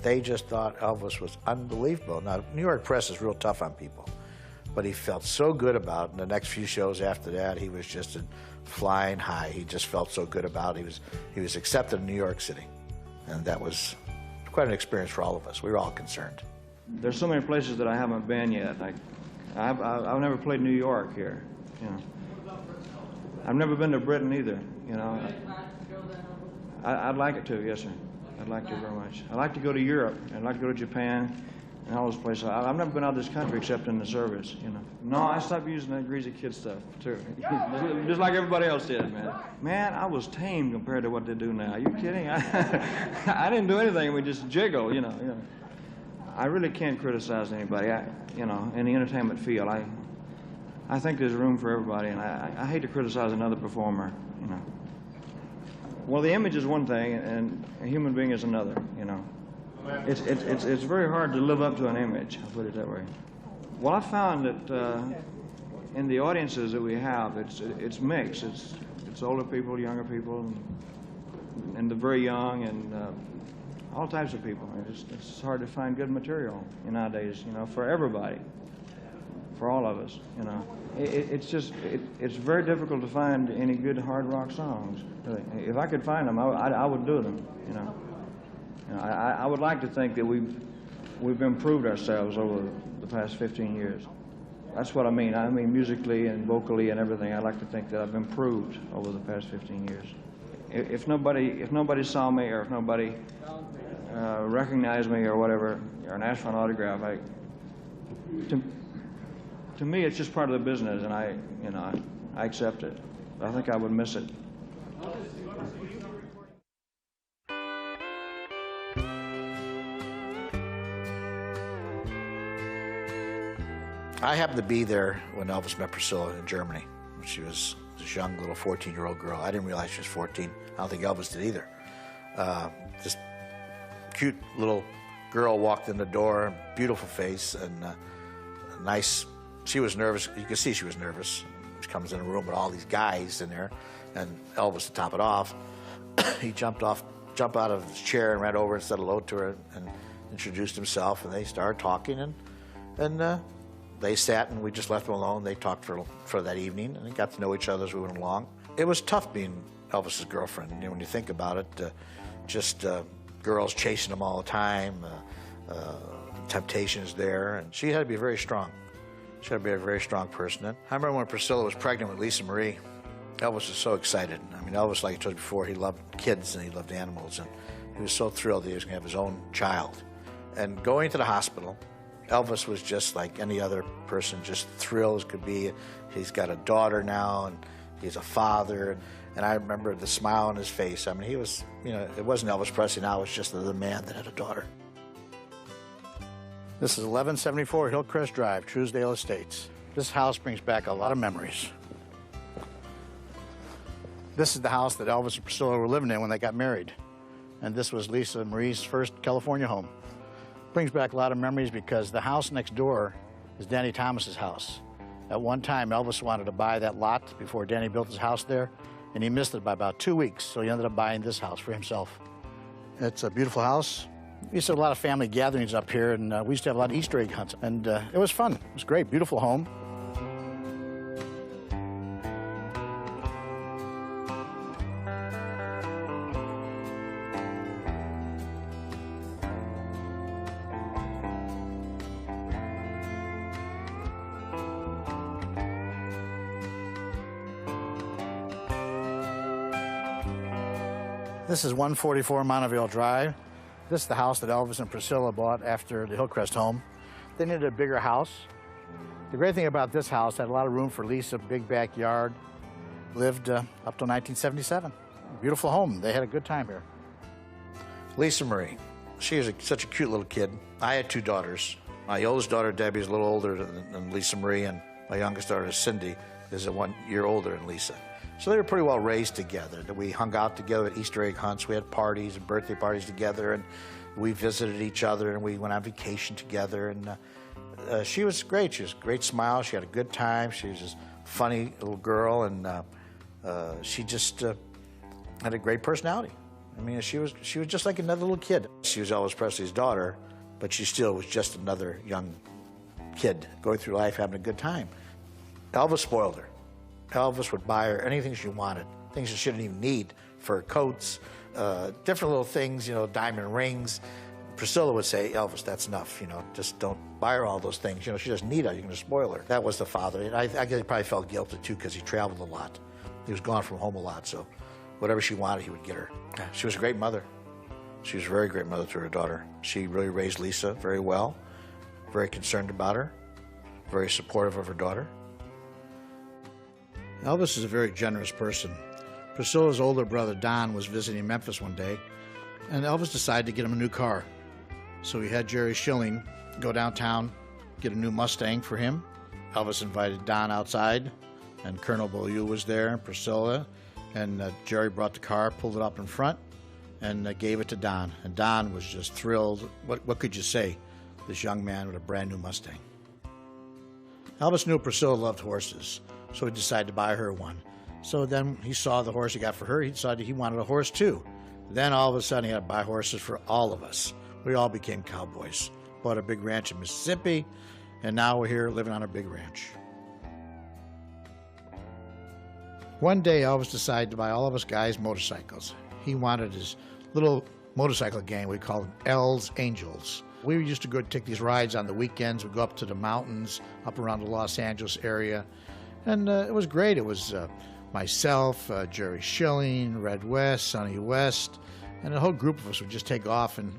They just thought Elvis was unbelievable. Now, New York press is real tough on people, but he felt so good about it. And the next few shows after that, he was just flying high. He just felt so good about it. He was accepted in New York City, and that was quite an experience for all of us. We were all concerned. There's so many places that I haven't been yet. I've never played New York here, I've never been to Britain either, I'd like it to, yes, sir. I'd like to very much. I'd like to go to Europe. I'd like to go to Japan and all those places. I've never been out of this country except in the service, No, I stopped using that greasy kid stuff, too. Just like everybody else did, man. Man, I was tame compared to what they do now. Are you kidding? I didn't do anything. We just jiggle, I really can't criticize anybody, in the entertainment field. I think there's room for everybody, and I hate to criticize another performer, Well, the image is one thing, and a human being is another, It's very hard to live up to an image, I'll put it that way. Well, I found that in the audiences that we have, it's mixed. It's older people, younger people, and the very young, and all types of people. It's hard to find good material nowadays, for everybody, for all of us, It's very difficult to find any good hard rock songs. Really. If I could find them, I would do them, I would like to think that we've improved ourselves over the past 15 years. That's what I mean. I mean musically and vocally and everything. I like to think that I've improved over the past 15 years. If nobody saw me, or if nobody recognized me or whatever, or asked for an autograph, to me it's just part of the business, and I accept it. I think I would miss it. I happened to be there when Elvis met Priscilla in Germany. She was this young little 14-year-old girl. I didn't realize she was 14. I don't think Elvis did either. This cute little girl walked in the door, beautiful face, and nice. She was nervous. You could see she was nervous. She comes in a room with all these guys in there, and Elvis, to top it off, he jumped out of his chair and ran over and said hello to her and introduced himself, and they started talking, and they sat, and we just left them alone. They talked for that evening, and they got to know each other as we went along. It was tough being Elvis's girlfriend. When you think about it, just girls chasing him all the time, temptations there, and she had to be very strong. She had to be a very strong person. And I remember when Priscilla was pregnant with Lisa Marie, Elvis was so excited. I mean, Elvis, like I told you before, he loved kids and he loved animals, and he was so thrilled that he was going to have his own child. And going to the hospital, Elvis was just like any other person, just thrilled as could be. He's got a daughter now, and he's a father. And I remember the smile on his face. I mean, he was, it wasn't Elvis Presley now, it was just the man that had a daughter. This is 1174 Hillcrest Drive, Truesdale Estates. This house brings back a lot of memories. This is the house that Elvis and Priscilla were living in when they got married. And this was Lisa Marie's first California home. Brings back a lot of memories because the house next door is Danny Thomas's house. At one time, Elvis wanted to buy that lot before Danny built his house there, and he missed it by about 2 weeks, so he ended up buying this house for himself. It's a beautiful house. We used to have a lot of family gatherings up here, and we used to have a lot of Easter egg hunts, and it was fun. It was great, beautiful home. This is 144 Monteville Drive. This is the house that Elvis and Priscilla bought after the Hillcrest home. They needed a bigger house. The great thing about this house, had a lot of room for Lisa, big backyard. Lived up till 1977. Beautiful home. They had a good time here. Lisa Marie. She is such a cute little kid. I had 2 daughters. My oldest daughter, Debbie, is a little older than Lisa Marie, and my youngest daughter, Cindy, is 1 year older than Lisa. So they were pretty well raised together. We hung out together at Easter egg hunts. We had parties and birthday parties together, and we visited each other, and we went on vacation together. And she was great. She was a great smile. She had a good time. She was this funny little girl, and she just had a great personality. I mean, she was just like another little kid. She was Elvis Presley's daughter, but she still was just another young kid going through life having a good time. Elvis spoiled her. Elvis would buy her anything she wanted, things she shouldn't even need, fur coats, different little things, you know, diamond rings. Priscilla would say, Elvis, that's enough, you know, just don't buy her all those things. You know, she doesn't need it, you're going to spoil her. That was the father. And I guess he probably felt guilty, too, because he traveled a lot. He was gone from home a lot, so whatever she wanted, he would get her. She was a great mother. She was a very great mother to her daughter. She really raised Lisa very well, very concerned about her, very supportive of her daughter. Elvis is a very generous person. Priscilla's older brother, Don, was visiting Memphis one day, and Elvis decided to get him a new car. So he had Jerry Schilling go downtown, get a new Mustang for him. Elvis invited Don outside, and Colonel Beaulieu was there, and Priscilla, and Jerry brought the car, pulled it up in front, and gave it to Don. And Don was just thrilled. What could you say? This young man with a brand new Mustang. Elvis knew Priscilla loved horses, so he decided to buy her one. So then he saw the horse he got for her. He decided he wanted a horse too. Then all of a sudden he had to buy horses for all of us. We all became cowboys. Bought a big ranch in Mississippi, and now we're here living on a big ranch. One day Elvis decided to buy all of us guys motorcycles. He wanted his little motorcycle gang. We called them L's Angels. We used to go take these rides on the weekends. We'd go up to the mountains, up around the Los Angeles area. And it was great. It was myself, Jerry Schilling, Red West, Sonny West, and a whole group of us would just take off, and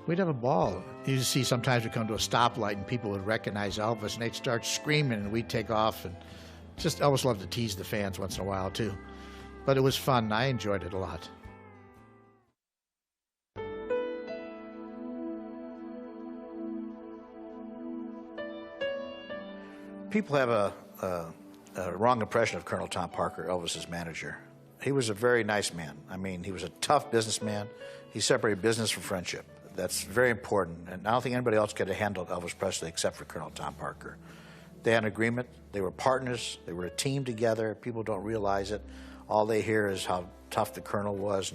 we'd have a ball. You see sometimes we'd come to a stoplight, and people would recognize Elvis, and they'd start screaming, and we'd take off. And just Elvis loved to tease the fans once in a while, too. But it was fun. I enjoyed it a lot. People have a wrong impression of Colonel Tom Parker, Elvis's manager. He was a very nice man. I mean, he was a tough businessman. He separated business from friendship. That's very important, and I don't think anybody else could have handled Elvis Presley except for Colonel Tom Parker. They had an agreement. They were partners. They were a team together. People don't realize it. All they hear is how tough the Colonel was.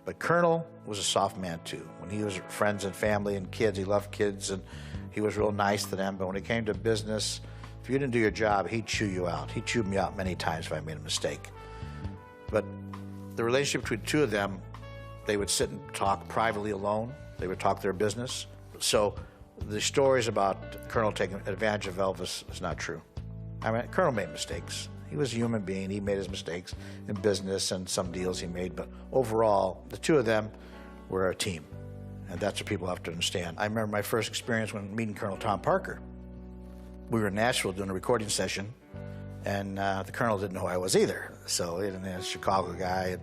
But Colonel was a soft man, too. When he was friends and family and kids, he loved kids, and he was real nice to them. But when it came to business, if you didn't do your job, he'd chew you out. He chewed me out many times if I made a mistake. But the relationship between the two of them, they would sit and talk privately alone. They would talk their business. So the stories about Colonel taking advantage of Elvis is not true. I mean, Colonel made mistakes. He was a human being. He made his mistakes in business and some deals he made. But overall, the two of them were a team. And that's what people have to understand. I remember my first experience when meeting Colonel Tom Parker. We were in Nashville doing a recording session, and the Colonel didn't know who I was either. So he was a Chicago guy. And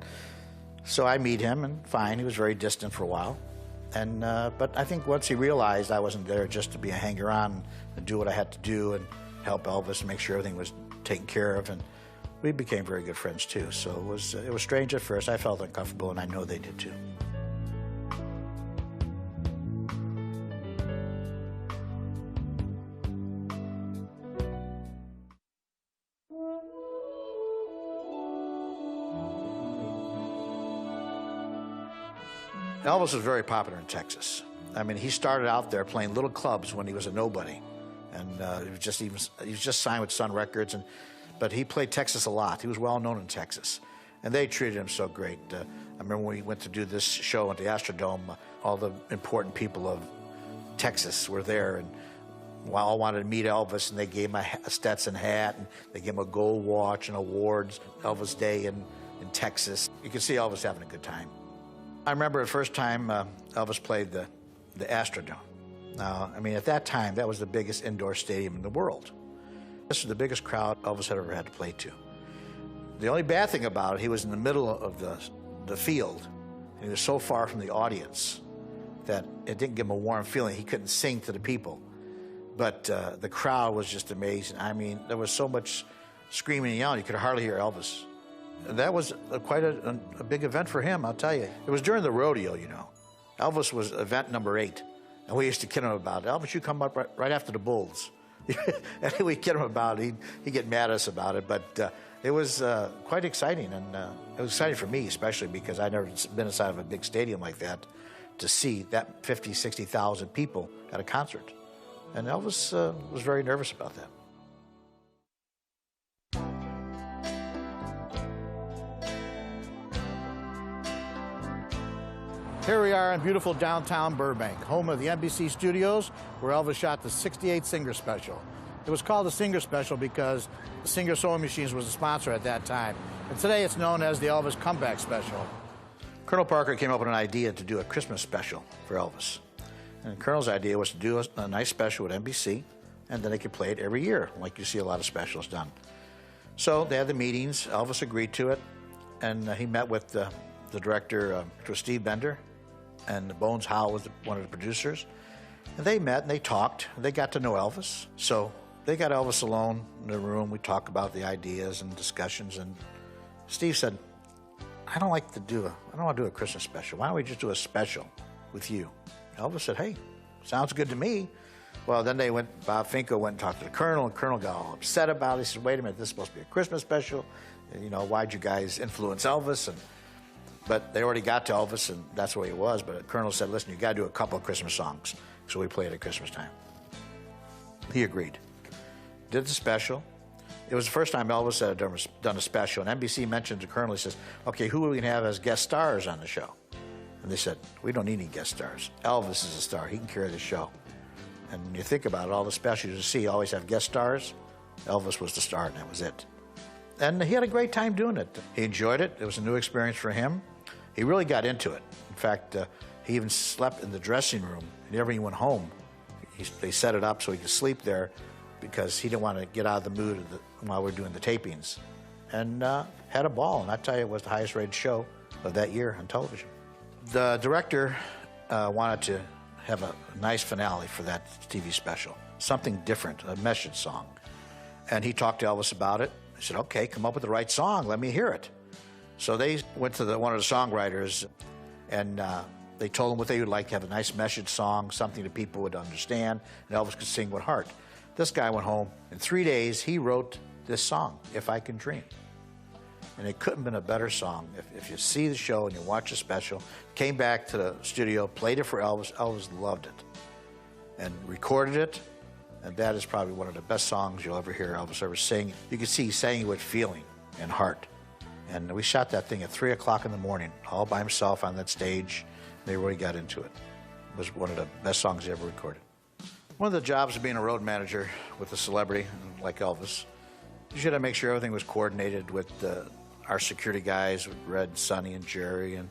so I meet him, and fine, he was very distant for a while. And but I think once he realized I wasn't there just to be a hanger-on and do what I had to do and help Elvis and make sure everything was taken care of, and we became very good friends too. So it was strange at first. I felt uncomfortable, and I know they did too. Elvis was very popular in Texas. I mean, he started out there playing little clubs when he was a nobody. And he was just signed with Sun Records, but he played Texas a lot. He was well known in Texas. And they treated him so great. I remember when we went to do this show at the Astrodome, all the important people of Texas were there, and all wanted to meet Elvis, and they gave him a Stetson hat, and they gave him a gold watch and awards, Elvis Day in Texas. You could see Elvis having a good time. I remember the first time Elvis played the Astrodome. Now, I mean, at that time, that was the biggest indoor stadium in the world. This was the biggest crowd Elvis had ever had to play to. The only bad thing about it, he was in the middle of the field, and he was so far from the audience that it didn't give him a warm feeling. He couldn't sing to the people. But the crowd was just amazing. I mean, there was so much screaming and yelling, you could hardly hear Elvis. And that was quite a big event for him, I'll tell you. It was during the rodeo, you know. Elvis was event number 8. And we used to kid him about it. Elvis, you come up right after the bulls. And we'd kid him about it. He'd get mad at us about it. But it was quite exciting. And it was exciting for me, especially because I'd never been inside of a big stadium like that to see that 50, 60,000 people at a concert. And Elvis was very nervous about that. Here we are in beautiful downtown Burbank, home of the NBC studios, where Elvis shot the '68 Singer Special. It was called the Singer Special because the Singer Sewing Machines was the sponsor at that time. And today it's known as the Elvis Comeback Special. Colonel Parker came up with an idea to do a Christmas special for Elvis. And Colonel's idea was to do a nice special with NBC, and then they could play it every year, like you see a lot of specials done. So they had the meetings. Elvis agreed to it, and he met with the director, Steve Bender, and Bones Howe was one of the producers. And they met and they talked. And they got to know Elvis. So they got Elvis alone in the room. We talked about the ideas and discussions. And Steve said, I don't want to do a Christmas special. Why don't we just do a special with you? Elvis said, hey, sounds good to me. Well, then Bob Finko went and talked to the Colonel, and Colonel got all upset about it. He said, wait a minute, this is supposed to be a Christmas special. And, you know, why'd you guys influence Elvis? But they already got to Elvis, and that's the way it was. But the Colonel said, listen, you got to do a couple of Christmas songs. So we played at Christmas time. He agreed. Did the special. It was the first time Elvis had done a special. And NBC mentioned to the Colonel, he says, okay, who are we going to have as guest stars on the show? And they said, we don't need any guest stars. Elvis is a star. He can carry the show. And when you think about it, all the specials you see always have guest stars. Elvis was the star, and that was it. And he had a great time doing it. He enjoyed it. It was a new experience for him. He really got into it. In fact, he even slept in the dressing room. Whenever he went home, they set it up so he could sleep there because he didn't want to get out of the mood while we were doing the tapings. And had a ball. And I tell you, it was the highest rated show of that year on television. The director wanted to have a nice finale for that TV special, something different, a message song. And he talked to Elvis about it. He said, okay, come up with the right song. Let me hear it. So they went to one of the songwriters, and they told him what they would like to have a nice message song, something that people would understand, and Elvis could sing with heart. This guy went home. In 3 days, he wrote this song, If I Can Dream. And it couldn't have been a better song. If you see the show and you watch the special, came back to the studio, played it for Elvis. Elvis loved it and recorded it. And that is probably one of the best songs you'll ever hear Elvis ever sing. You can see he sang it with feeling and heart. And we shot that thing at 3 o'clock in the morning, all by himself on that stage. They really got into it. It was one of the best songs he ever recorded. One of the jobs of being a road manager with a celebrity like Elvis, you should make sure everything was coordinated with our security guys, with Red, Sonny, and Jerry, and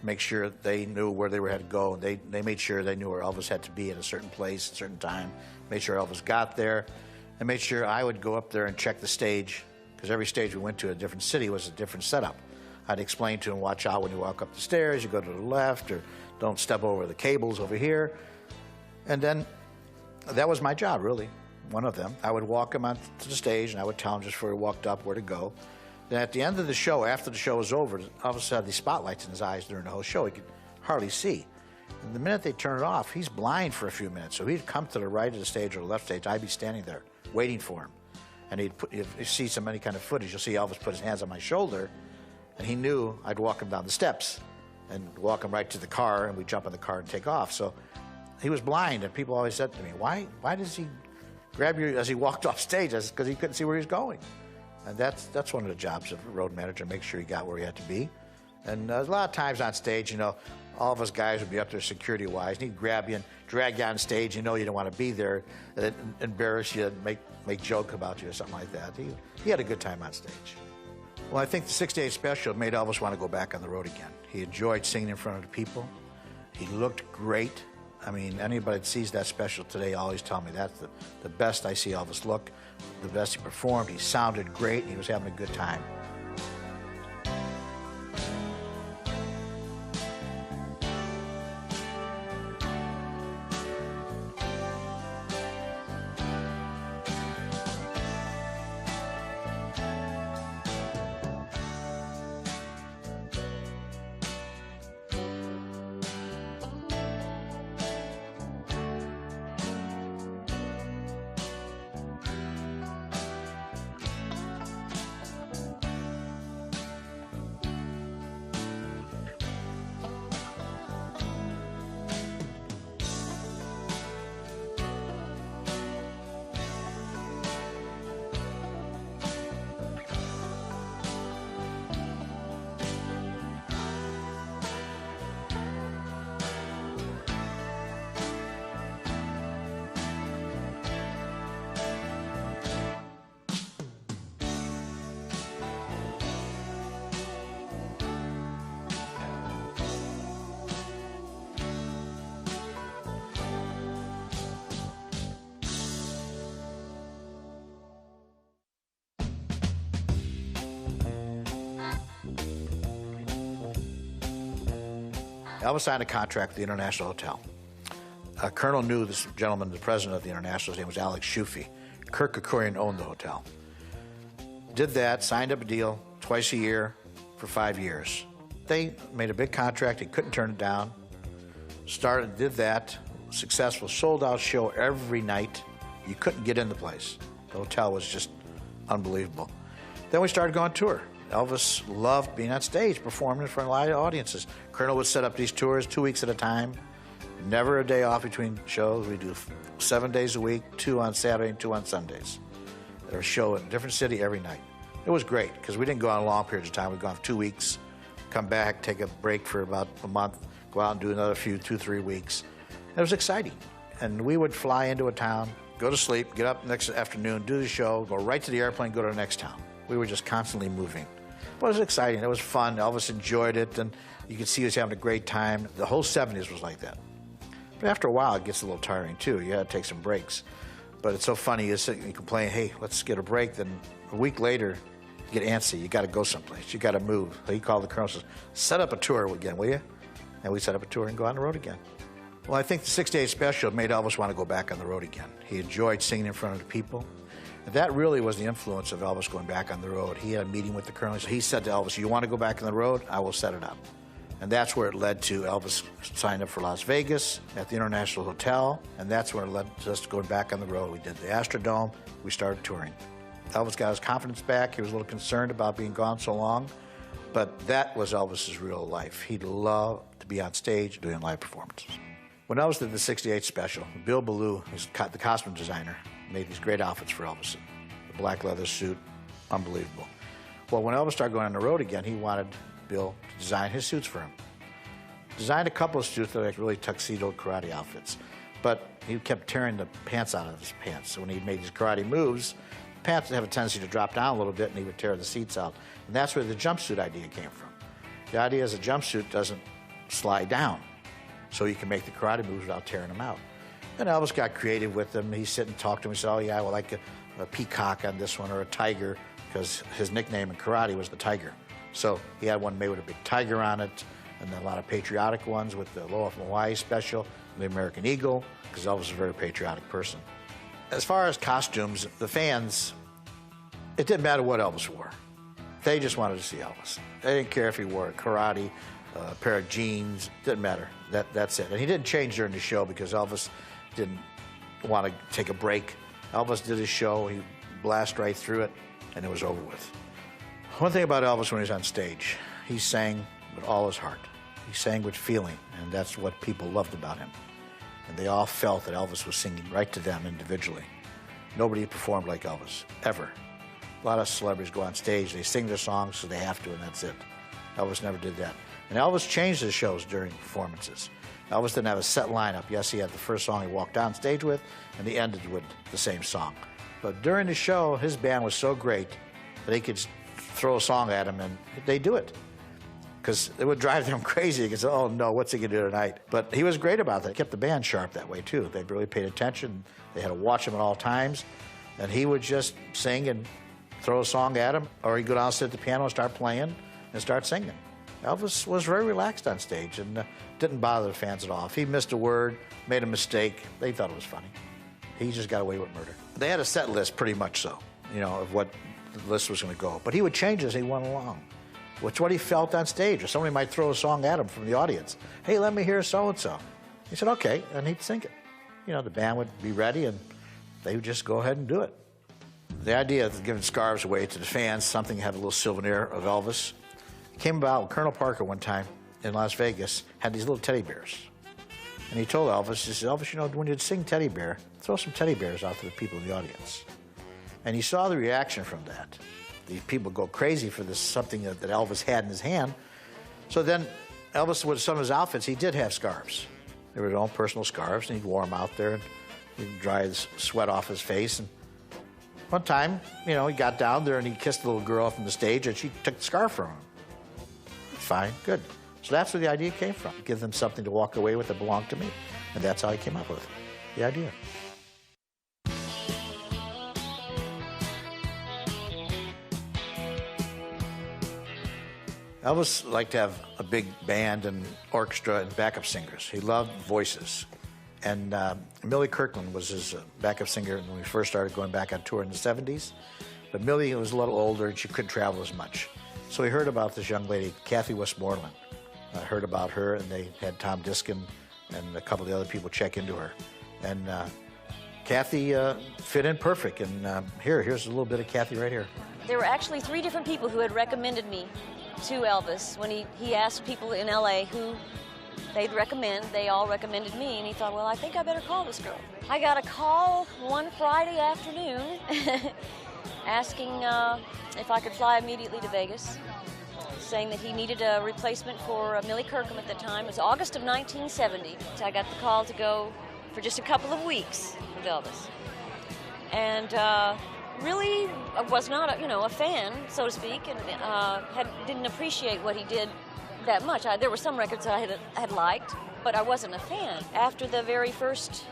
make sure they knew where they had to go. They made sure they knew where Elvis had to be at a certain place, at a certain time, made sure Elvis got there, and made sure I would go up there and check the stage, because every stage we went to a different city was a different setup. I'd explain to him, watch out when you walk up the stairs, you go to the left, or don't step over the cables over here. And then that was my job, really, one of them. I would walk him onto the stage, and I would tell him just before he walked up where to go. Then at the end of the show, after the show was over, Elvis had these spotlights in his eyes during the whole show. He could hardly see. And the minute they turn it off, he's blind for a few minutes. So he'd come to the right of the stage or the left stage. I'd be standing there waiting for him. And if you see any kind of footage, you'll see Elvis put his hands on my shoulder, and he knew I'd walk him down the steps. and walk him right to the car, and we jump in the car and take off. So he was blind, and people always said to me, why does he grab you as he walked off stage? I said, because he couldn't see where he was going. And that's one of the jobs of a road manager, make sure he got where he had to be. And a lot of times on stage, you know, all of us guys would be up there security-wise, and he'd grab you and drag you on stage. You know you don't want to be there, and embarrass you, and make joke about you or something like that. He had a good time on stage. Well, I think the 68 special made Elvis want to go back on the road again. He enjoyed singing in front of the people. He looked great. I mean, anybody that sees that special today always tell me that's the best I see Elvis look, the best he performed. He sounded great, and he was having a good time. Elvis signed a contract with the International Hotel. Colonel knew this gentleman, the president of the International, his name was Alex Schufe. Kirk Kerkorian owned the hotel. Did that, signed up a deal twice a year for 5 years. They made a big contract, he couldn't turn it down. Did that, successful, sold-out show every night. You couldn't get in the place. The hotel was just unbelievable. Then we started going on tour. Elvis loved being on stage, performing in front of live audiences. Colonel would set up these tours 2 weeks at a time, never a day off between shows. We do 7 days a week, 2 on Saturday and 2 on Sundays. There was a show in a different city every night. It was great because we didn't go on long periods of time. We'd go on for 2 weeks, come back, take a break for about a month, go out and do another 2-3 weeks. It was exciting. And we would fly into a town, go to sleep, get up next afternoon, do the show, go right to the airplane, go to the next town. We were just constantly moving. But it was exciting. It was fun. Elvis enjoyed it, and you could see he was having a great time. The whole 70s was like that. But after a while, it gets a little tiring, too. You had to take some breaks. But it's so funny. You sit and you complain, hey, let's get a break. Then a week later, you get antsy. You got to go someplace. You got to move. So he called the colonel and says, set up a tour again, will you? And we set up a tour and go on the road again. Well, I think the 68 special made Elvis want to go back on the road again. He enjoyed singing in front of the people. And that really was the influence of Elvis going back on the road. He had a meeting with the colonel. He said to Elvis, you want to go back on the road? I will set it up. And that's where it led to Elvis signed up for Las Vegas at the International Hotel. And that's where it led to us going back on the road. We did the Astrodome. We started touring. Elvis got his confidence back. He was a little concerned about being gone so long. But that was Elvis's real life. He loved to be on stage doing live performances. When Elvis did the 68 special, Bill Ballou, the costume designer, made these great outfits for Elvis. The black leather suit, unbelievable. Well, when Elvis started going on the road again, he wanted Bill to design his suits for him. Designed a couple of suits that were like really tuxedo karate outfits, but he kept tearing the pants out of his pants. So when he made these karate moves, the pants would have a tendency to drop down a little bit, and he would tear the seats out. And that's where the jumpsuit idea came from. The idea is a jumpsuit doesn't slide down, so you can make the karate moves without tearing them out. And Elvis got creative with them. He'd sit and talk to him. He said, oh, yeah, I would like a peacock on this one, or a tiger, because his nickname in karate was the Tiger. So he had one made with a big tiger on it, and then a lot of patriotic ones with the Aloha from Hawaii special, the American Eagle, because Elvis was a very patriotic person. As far as costumes, the fans, it didn't matter what Elvis wore. They just wanted to see Elvis. They didn't care if he wore a karate, a pair of jeans, didn't matter. That's it. And he didn't change during the show because Elvis didn't want to take a break. Elvis did his show, he blasted right through it, and it was over with. One thing about Elvis when he was on stage, he sang with all his heart. He sang with feeling, and that's what people loved about him. And they all felt that Elvis was singing right to them individually. Nobody performed like Elvis, ever. A lot of celebrities go on stage, they sing their songs so they have to, and that's it. Elvis never did that. And Elvis changed his shows during performances. Elvis didn't have a set lineup. Yes, he had the first song he walked on stage with, and he ended with the same song. But during the show, his band was so great that he could throw a song at him, and they'd do it. Because it would drive them crazy, because, oh no, what's he going to do tonight? But he was great about that. He kept the band sharp that way, too. They really paid attention. They had to watch him at all times. And he would just sing and throw a song at him, or he'd go down, sit at the piano, and start playing, and start singing. Elvis was very relaxed on stage and didn't bother the fans at all. If he missed a word, made a mistake, they thought it was funny. He just got away with murder. They had a set list, pretty much so, you know, of what the list was going to go. But he would change as he went along. It's what he felt on stage. Or somebody might throw a song at him from the audience. Hey, let me hear so-and-so. He said, okay, and he'd sing it. You know, the band would be ready, and they would just go ahead and do it. The idea of giving scarves away to the fans, something that had a little souvenir of Elvis, came about when Colonel Parker one time in Las Vegas had these little teddy bears. And he told Elvis, he said, Elvis, you know, when you sing Teddy Bear, throw some teddy bears out to the people in the audience. And he saw the reaction from that. The people go crazy for this, something that Elvis had in his hand. So then Elvis, with some of his outfits, he did have scarves. They were his own personal scarves, and he wore them out there, and he'd dry his sweat off his face. And one time, you know, he got down there and he kissed a little girl from the stage, and she took the scarf from him. Fine, good. So that's where the idea came from. Give them something to walk away with that belonged to me. And that's how he came up with the idea. Elvis liked to have a big band and orchestra and backup singers. He loved voices. And Millie Kirkland was his backup singer when we first started going back on tour in the 70s. But Millie was a little older and she couldn't travel as much. So he heard about this young lady, Kathy Westmoreland. Heard about her, and they had Tom Diskin and a couple of the other people check into her. And Kathy fit in perfect. And here's a little bit of Kathy right here. There were actually 3 different people who had recommended me to Elvis. When he asked people in L.A. who they'd recommend, they all recommended me, and he thought, well, I think I better call this girl. I got a call one Friday afternoon asking if I could fly immediately to Vegas, saying that he needed a replacement for Millie Kirkham at the time. It was August of 1970. So I got the call to go for just a couple of weeks with Elvis. And really was not a fan, so to speak, and didn't appreciate what he did that much. There were some records I had liked, but I wasn't a fan. After the very first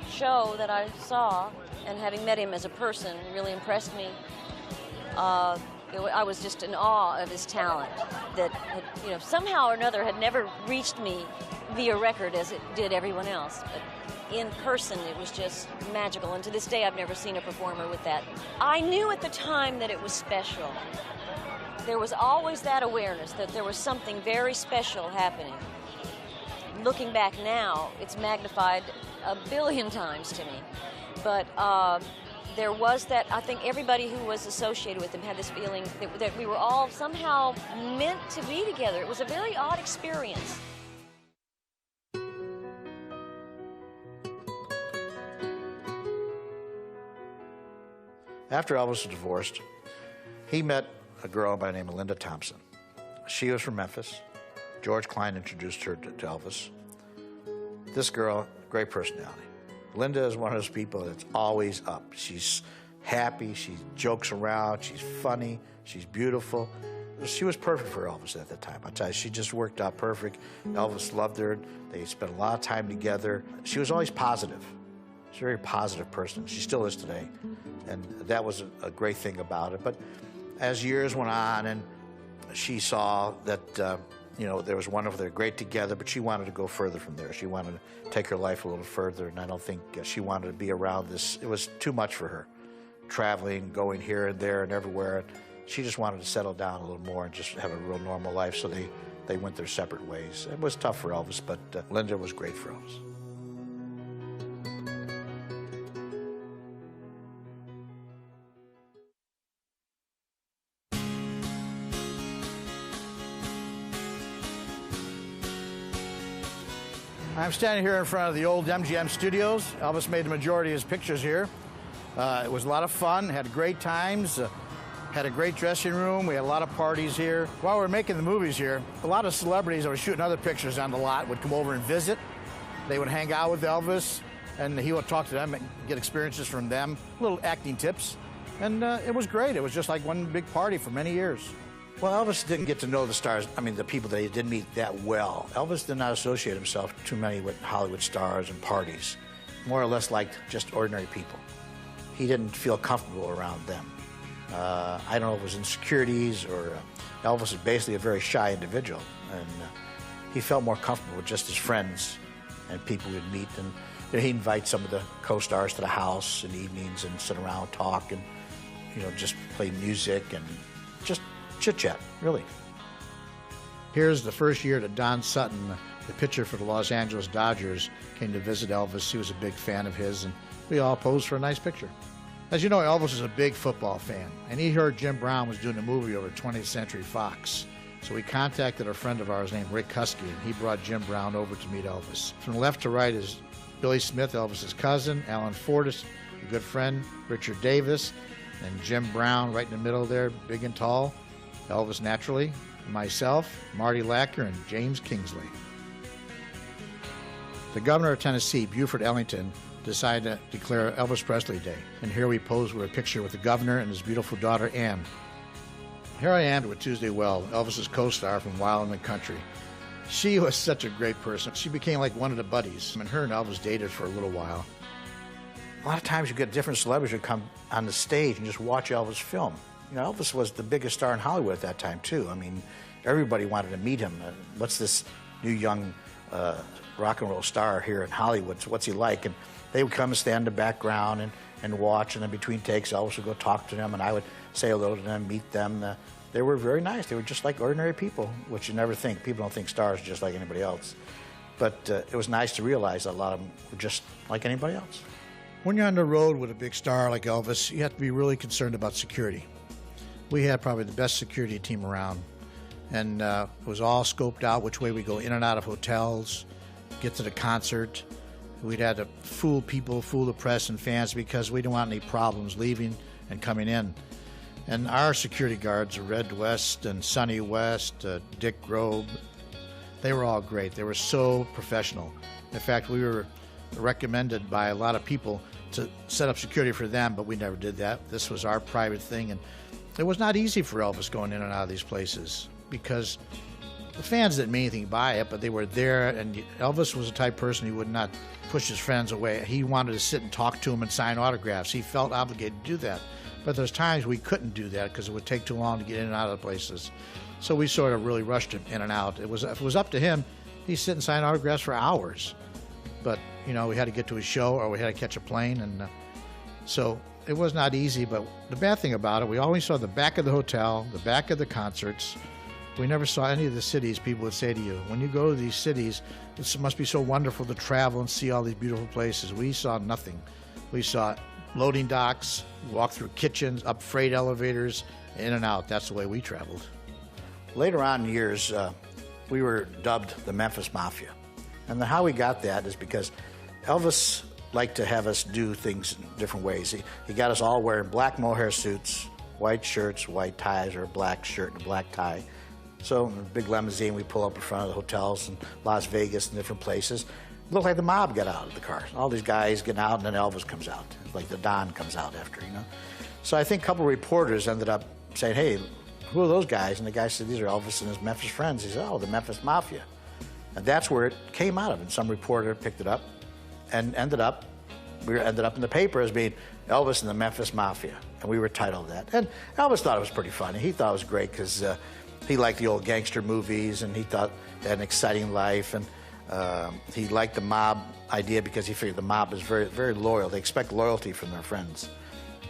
show that I saw, and having met him as a person really impressed me, I was just in awe of his talent that had, somehow or another had never reached me via record as it did everyone else. But in person, it was just magical. And to this day, I've never seen a performer with that. I knew at the time that it was special. There was always that awareness that there was something very special happening. Looking back now, it's magnified a billion times to me. But there was that, I think everybody who was associated with him had this feeling that we were all somehow meant to be together. It was a very odd experience. After Elvis was divorced, he met a girl by the name of Linda Thompson. She was from Memphis. George Klein introduced her to Elvis. This girl, great personality. Linda is one of those people that's always up. She's happy, she jokes around, she's funny, she's beautiful. She was perfect for Elvis at the time. I'll tell you, she just worked out perfect. Elvis loved her. They spent a lot of time together. She was always positive. She's a very positive person. She still is today. And that was a great thing about it. But as years went on and she saw that there was one of them great together, but she wanted to go further from there. She wanted to take her life a little further, and I don't think she wanted to be around this. It was too much for her, traveling, going here and there and everywhere. She just wanted to settle down a little more and just have a real normal life, so they went their separate ways. It was tough for Elvis, but Linda was great for Elvis. I'm standing here in front of the old MGM studios. Elvis made the majority of his pictures here. It was a lot of fun, had great times, had a great dressing room. We had a lot of parties here. While we were making the movies here, a lot of celebrities that were shooting other pictures on the lot would come over and visit. They would hang out with Elvis, and he would talk to them and get experiences from them, little acting tips. And it was great. It was just like one big party for many years. Well, Elvis didn't get to know the stars, the people that he did meet that well. Elvis did not associate himself too many with Hollywood stars and parties. More or less liked just ordinary people. He didn't feel comfortable around them. I don't know if it was insecurities or Elvis was basically a very shy individual, and he felt more comfortable with just his friends and people we'd meet. And he'd invite some of the co-stars to the house in the evenings and sit around and talk and just play music and just chit-chat, really. Here's the first year that Don Sutton, the pitcher for the Los Angeles Dodgers, came to visit Elvis. He was a big fan of his, and we all posed for a nice picture. As you know, Elvis is a big football fan, and he heard Jim Brown was doing a movie over at 20th Century Fox. So we contacted a friend of ours named Rick Husky, and he brought Jim Brown over to meet Elvis. From left to right is Billy Smith, Elvis's cousin, Alan Fortas, a good friend, Richard Davis, and Jim Brown right in the middle there, big and tall, Elvis naturally, myself, Marty Lacker, and James Kingsley. The governor of Tennessee, Buford Ellington, decided to declare Elvis Presley Day, and here we pose with a picture with the governor and his beautiful daughter, Ann. Here I am with Tuesday Weld, Elvis's co-star from Wild in the Country. She was such a great person. She became like one of the buddies, and her and Elvis dated for a little while. A lot of times you get different celebrities who come on the stage and just watch Elvis film. Elvis was the biggest star in Hollywood at that time, too. Everybody wanted to meet him. What's this new young rock and roll star here in Hollywood? So what's he like? And they would come and stand in the background and watch, and then between takes, Elvis would go talk to them, and I would say hello to them, meet them. They were very nice. They were just like ordinary people, which you never think. People don't think stars are just like anybody else. But it was nice to realize that a lot of them were just like anybody else. When you're on the road with a big star like Elvis, you have to be really concerned about security. We had probably the best security team around, and it was all scoped out which way we go in and out of hotels, get to the concert. We'd had to fool people, fool the press and fans because we didn't want any problems leaving and coming in. And our security guards, Red West and Sonny West, Dick Grobe, they were all great. They were so professional. In fact, we were recommended by a lot of people to set up security for them, but we never did that. This was our private thing, and it was not easy for Elvis going in and out of these places because the fans didn't mean anything by it, but they were there, and Elvis was the type of person who would not push his friends away. He wanted to sit and talk to them and sign autographs. He felt obligated to do that. But there's times we couldn't do that because it would take too long to get in and out of the places. So we sort of really rushed him in and out. If it was up to him, he'd sit and sign autographs for hours. But, we had to get to his show or we had to catch a plane. And so it was not easy. But the bad thing about it, we always saw the back of the hotel, the back of the concerts. We never saw any of the cities. People would say to you, when you go to these cities, it must be so wonderful to travel and see all these beautiful places. We saw nothing. We saw loading docks, walk through kitchens, up freight elevators, in and out. That's the way we traveled. Later on in years, we were dubbed the Memphis Mafia. And how we got that is because Elvis liked to have us do things in different ways. He got us all wearing black mohair suits, white shirts, white ties, or a black shirt and a black tie. So in a big limousine, we pull up in front of the hotels in Las Vegas and different places. It looked like the mob got out of the cars. All these guys getting out, and then Elvis comes out. Like the Don comes out after, So I think a couple of reporters ended up saying, hey, who are those guys? And the guy said, these are Elvis and his Memphis friends. He said, oh, the Memphis Mafia. And that's where it came out of. And some reporter picked it up and we ended up in the paper as being Elvis and the Memphis Mafia. And we were titled that. And Elvis thought it was pretty funny. He thought it was great because he liked the old gangster movies, and he thought they had an exciting life. And he liked the mob idea because he figured the mob is very, very loyal. They expect loyalty from their friends.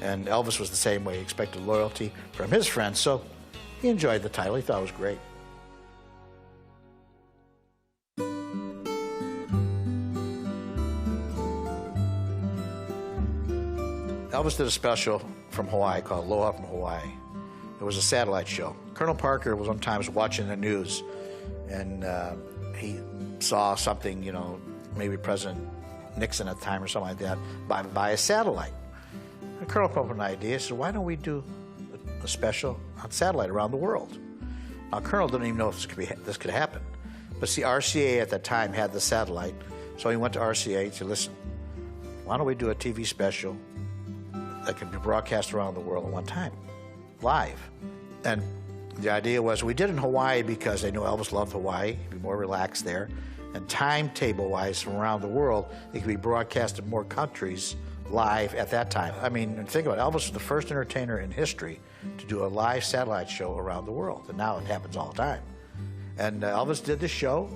And Elvis was the same way. He expected loyalty from his friends. So he enjoyed the title. He thought it was great. Elvis did a special from Hawaii called Aloha from Hawaii. It was a satellite show. Colonel Parker was sometimes watching the news, and he saw something, maybe President Nixon at the time or something like that, by a satellite. And Colonel came up with an idea. He said, why don't we do a special on satellite around the world? Now, Colonel didn't even know if this could happen. But see, RCA at that time had the satellite, so he went to RCA and said, listen, why don't we do a TV special that can be broadcast around the world at one time, live? And the idea was, we did it in Hawaii because they knew Elvis loved Hawaii. He'd be more relaxed there. And timetable-wise, from around the world, it could be broadcast in more countries live at that time. I mean, think about it. Elvis was the first entertainer in history to do a live satellite show around the world. And now it happens all the time. And Elvis did the show.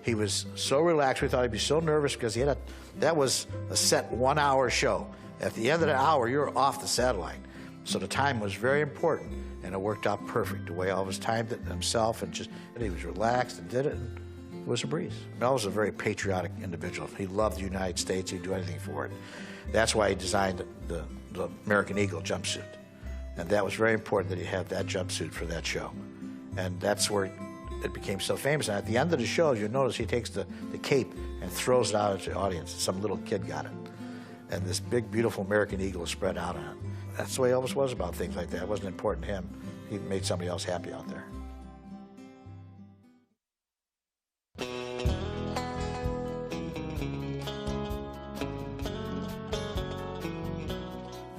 He was so relaxed. We thought he'd be so nervous because that was a set 1 hour show. At the end of the hour, you're off the satellite. So the time was very important, and it worked out perfect. The way Elvis timed it himself, and he was relaxed and did it, and it was a breeze. Elvis was a very patriotic individual. He loved the United States. He'd do anything for it. That's why he designed the American Eagle jumpsuit. And that was very important that he had that jumpsuit for that show. And that's where it became so famous. And at the end of the show, you'll notice he takes the cape and throws it out at the audience. Some little kid got it. And this big, beautiful American Eagle is spread out on it. That's the way Elvis was about things like that. It wasn't important to him. He made somebody else happy out there.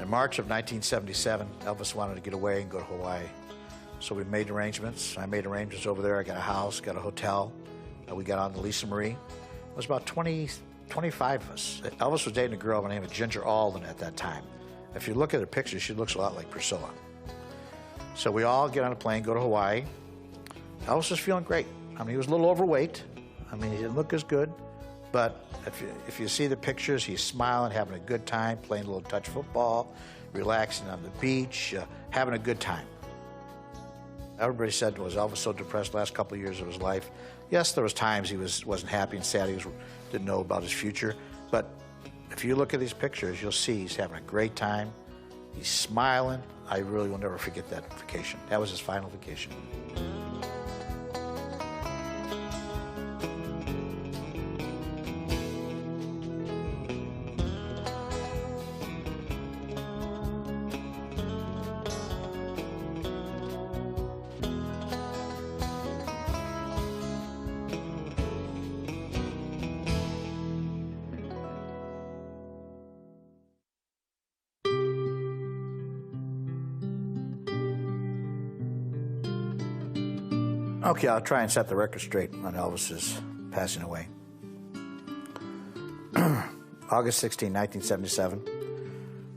In March of 1977, Elvis wanted to get away and go to Hawaii. So we made arrangements. I made arrangements over there. I got a house, got a hotel. We got on the Lisa Marie. It was about 25 of us. Elvis was dating a girl by the name of Ginger Alden at that time. If you look at her picture, she looks a lot like Priscilla. So we all get on a plane, go to Hawaii. Elvis was feeling great. I mean, he was a little overweight. I mean, he didn't look as good. But if you see the pictures, he's smiling, having a good time, playing a little touch football, relaxing on the beach, having a good time. Everybody said, was Elvis so depressed the last couple of years of his life? Yes, there was times he wasn't happy and sad. He didn't know about his future. But if you look at these pictures, you'll see he's having a great time. He's smiling. I really will never forget that vacation. That was his final vacation. Okay, I'll try and set the record straight on Elvis's passing away. August 16, 1977,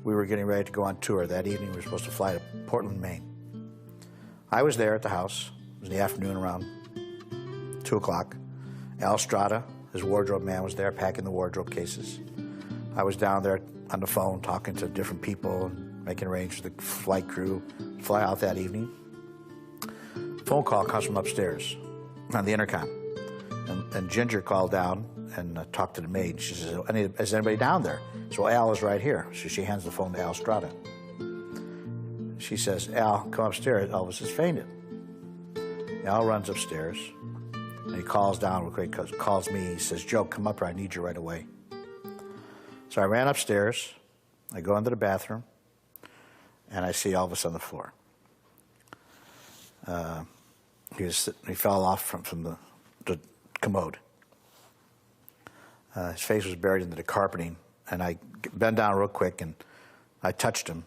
we were getting ready to go on tour. That evening, we were supposed to fly to Portland, Maine. I was there at the house. It was in the afternoon around 2 o'clock. Al Strada, his wardrobe man, was there packing the wardrobe cases. I was down there on the phone talking to different people and making arrangements for the flight crew to fly out that evening. Phone call comes from upstairs on the intercom. And Ginger called down and talked to the maid. She says, is anybody down there? So Al is right here. So she hands the phone to Al Strada. She says, Al, come upstairs. Elvis has fainted. Al runs upstairs, and he calls down real quick, calls me. He says, Joe, come up here. I need you right away. So I ran upstairs. I go into the bathroom, and I see Elvis on the floor. He fell off from the commode. His face was buried into the carpeting, and I bent down real quick, and I touched him,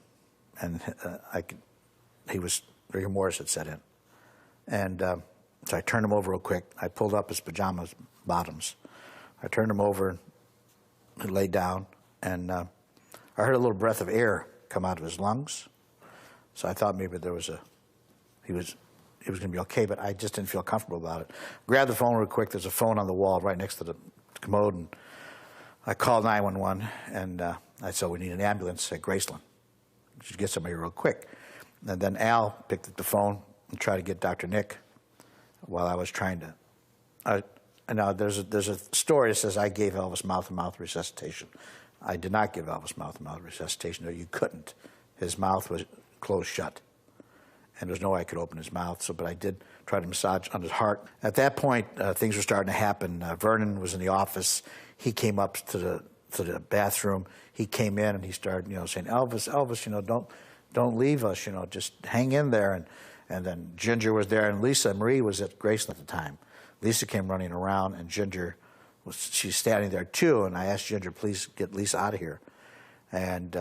and rigor mortis had set in. And so I turned him over real quick. I pulled up his pajamas bottoms. I turned him over and laid down, and I heard a little breath of air come out of his lungs. So I thought maybe he was going to be okay, but I just didn't feel comfortable about it. Grabbed the phone real quick. There's a phone on the wall right next to the commode, and I called 911, and I said, we need an ambulance at Graceland. We should get somebody real quick. And then Al picked up the phone and tried to get Dr. Nick while I was trying to. Now, there's a story that says I gave Elvis mouth-to-mouth resuscitation. I did not give Elvis mouth-to-mouth resuscitation. No, you couldn't. His mouth was closed shut. and there was no way I could open his mouth. So, but I did try to massage on his heart. At that point, things were starting to happen. Vernon was in the office. He came up to the bathroom. He came in and he started, saying, "Elvis, Elvis, don't leave us. Just hang in there." And then Ginger was there, and Lisa Marie was at Graceland at the time. Lisa came running around, and Ginger she's standing there too. And I asked Ginger, "Please get Lisa out of here." And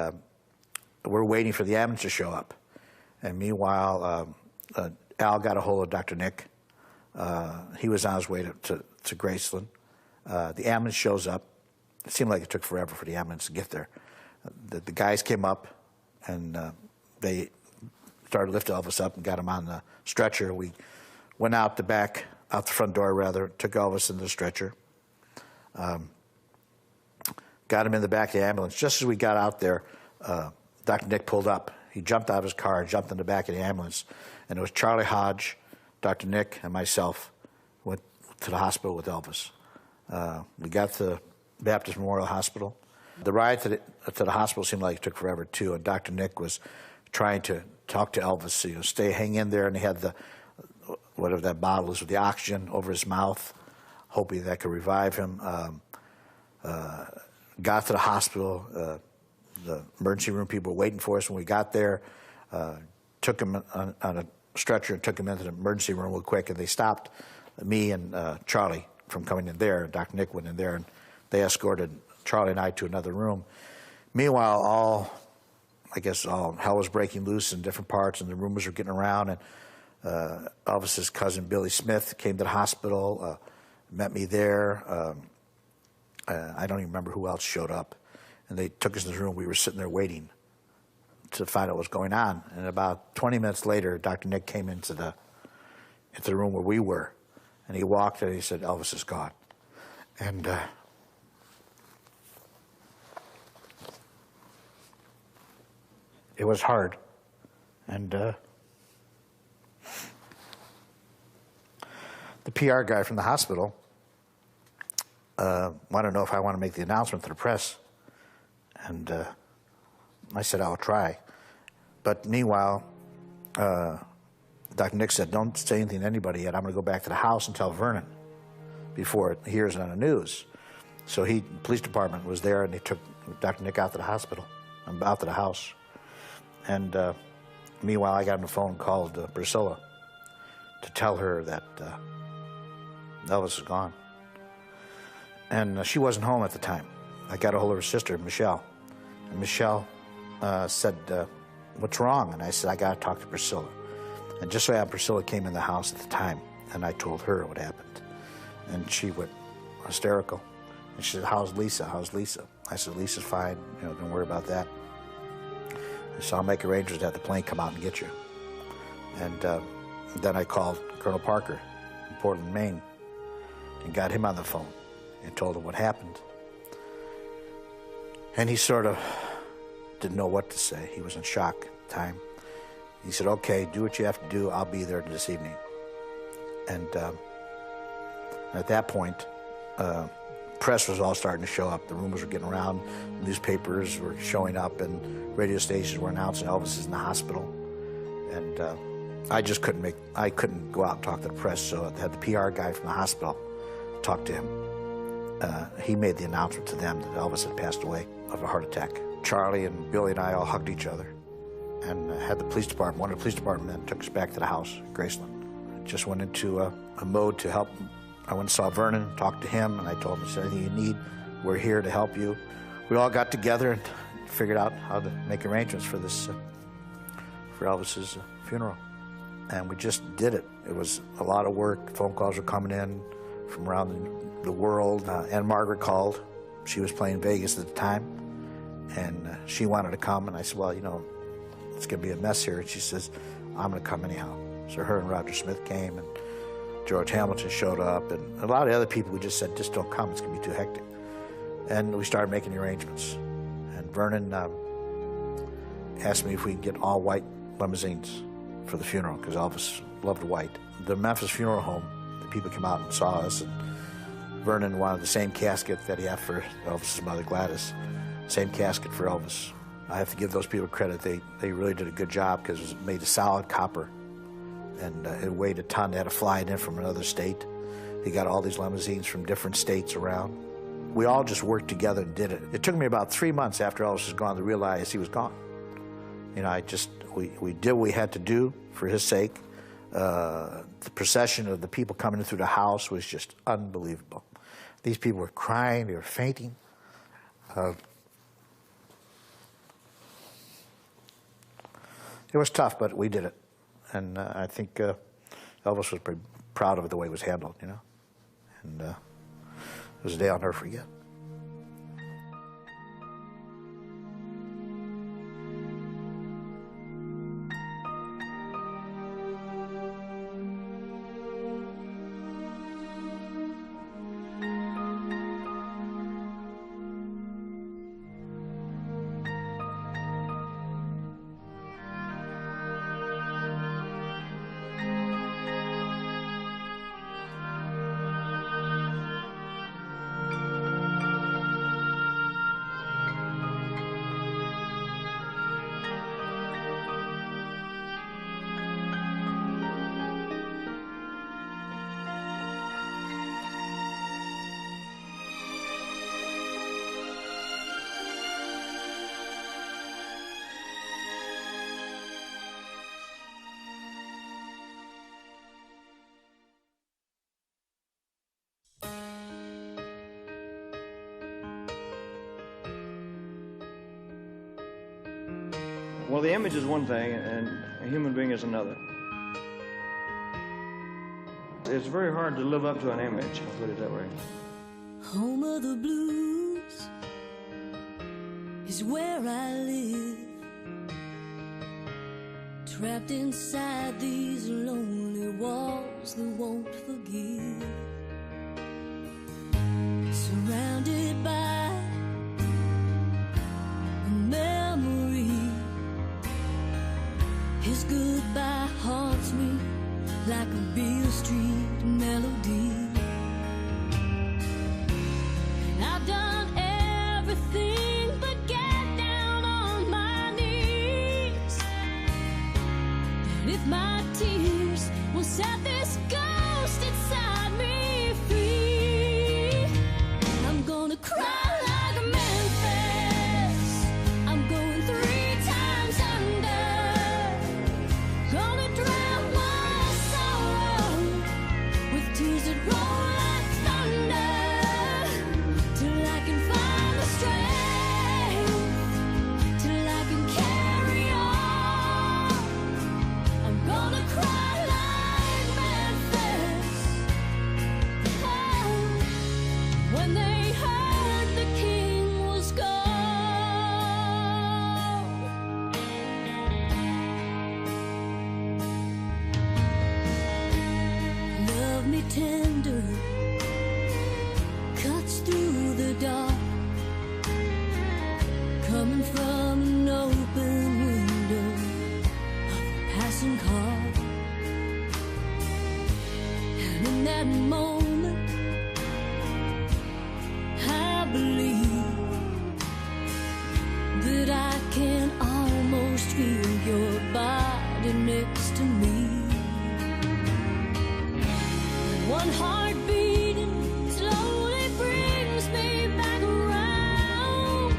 we're waiting for the ambulance to show up. And meanwhile, Al got a hold of Dr. Nick. He was on his way to Graceland. The ambulance shows up. It seemed like it took forever for the ambulance to get there. The guys came up, and they started lifting Elvis up and got him on the stretcher. We went out the front door rather, took Elvis in the stretcher. Got him in the back of the ambulance. Just as we got out there, Dr. Nick pulled up. He jumped out of his car and jumped in the back of the ambulance. And it was Charlie Hodge, Dr. Nick, and myself went to the hospital with Elvis. We got to Baptist Memorial Hospital. The ride to the hospital seemed like it took forever, too. And Dr. Nick was trying to talk to Elvis, hang in there. And he had whatever that bottle is with the oxygen over his mouth, hoping that could revive him. Got to the hospital. The emergency room people were waiting for us when we got there. Took him on a stretcher and took him into the emergency room real quick, and they stopped me and Charlie from coming in there. Dr. Nick went in there, and they escorted Charlie and I to another room. Meanwhile, all hell was breaking loose in different parts, and the rumors were getting around. And Elvis's cousin Billy Smith came to the hospital, met me there. I don't even remember who else showed up. And they took us in the room. We were sitting there waiting to find out what was going on. And about 20 minutes later, Dr. Nick came into the room where we were. And he walked in and he said, "Elvis is gone." And it was hard. And the PR guy from the hospital wanted to know if I want to make the announcement to the press. And I said, "I'll try." But meanwhile, Dr. Nick said, "Don't say anything to anybody yet. I'm going to go back to the house and tell Vernon before it hears it on the news." So the police department was there, and they took Dr. Nick out to the hospital, out to the house. And meanwhile, I got on the phone and called Priscilla to tell her that Elvis is gone. And she wasn't home at the time. I got a hold of her sister, Michelle. And Michelle said, "What's wrong?" And I said, "I got to talk to Priscilla." And just so happened, Priscilla came in the house at the time, and I told her what happened. And she went hysterical. And she said, "How's Lisa? How's Lisa?" I said, "Lisa's fine. Don't worry about that." So I'll make arrangements to have the plane come out and get you. And then I called Colonel Parker in Portland, Maine, and got him on the phone and told him what happened. And he sort of didn't know what to say. He was in shock at the time. He said, "Okay, do what you have to do. I'll be there this evening." And at that point, press was all starting to show up. The rumors were getting around. Newspapers were showing up, and radio stations were announcing Elvis is in the hospital. And I couldn't go out and talk to the press, so I had the PR guy from the hospital talk to him. He made the announcement to them that Elvis had passed away of a heart attack. Charlie and Billy and I all hugged each other and had the police department, one of the police department men took us back to the house, Graceland. Just went into a mode to help. I went and saw Vernon, talked to him, and I told him, "Anything you need, we're here to help you." We all got together and figured out how to make arrangements for this, for Elvis's funeral. And we just did it. It was a lot of work. Phone calls were coming in from around the world. Ann Margaret called. She was playing Vegas at the time, and she wanted to come. And I said, "Well, it's going to be a mess here." And she says, "I'm going to come anyhow." So her and Roger Smith came, and George Hamilton showed up, and a lot of other people. We just said, "Just don't come. It's going to be too hectic." And we started making the arrangements. And Vernon asked me if we could get all white limousines for the funeral, because Elvis loved white. The Memphis Funeral Home, the people came out and saw us, and Vernon wanted the same casket that he had for Elvis's mother, Gladys. Same casket for Elvis. I have to give those people credit. They really did a good job, because it was made of solid copper and it weighed a ton. They had to fly it in from another state. He got all these limousines from different states around. We all just worked together and did it. It took me about 3 months after Elvis was gone to realize he was gone. You know, we did what we had to do for his sake. The procession of the people coming in through the house was just unbelievable. These people were crying, they were fainting. It was tough, but we did it. And I think Elvis was pretty proud of it, the way it was handled, you know. And it was a day I'll never forget. Well, the image is one thing, and a human being is another. It's very hard to live up to an image, I'll put it that way. Home of the blues is where I live, trapped inside these lonely walls that won't forgive, surrounded by a memory. His goodbye haunts me like a Beale Street melody. And I've done everything but get down on my knees. And if my tears will set this ghost inside me free, I'm gonna cry like a Memphis. I'm going 3 times under. Gonna drown my sorrow with tears that roll like thunder, till I can find the strength, till I can carry on. I'm gonna cry like Memphis. Oh, when they heard the king was gone. Love me tender, cuts through the dark, coming from an open window of a passing car. And in that moment, I believe that I can almost feel your body next to me. One heart beating slowly brings me back around.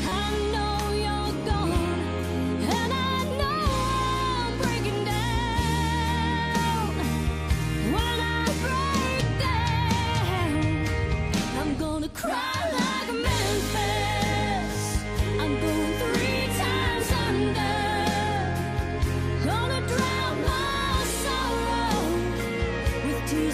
I know you're gone, and I know I'm breaking down. When I break down, I'm gonna cry like Memphis. I'm going 3 times under. Gonna drown my sorrow with tears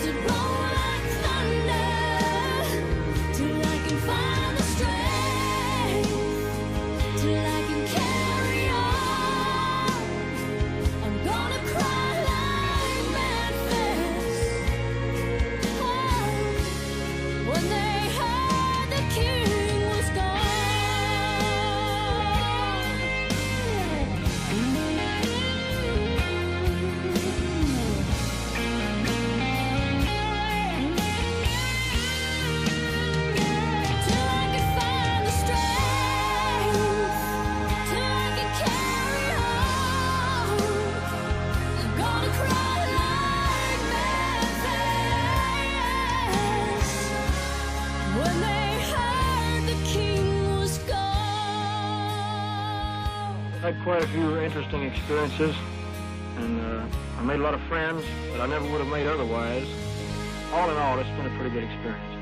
I've had quite a few interesting experiences, and I made a lot of friends that I never would have made otherwise. All in all, it's been a pretty good experience.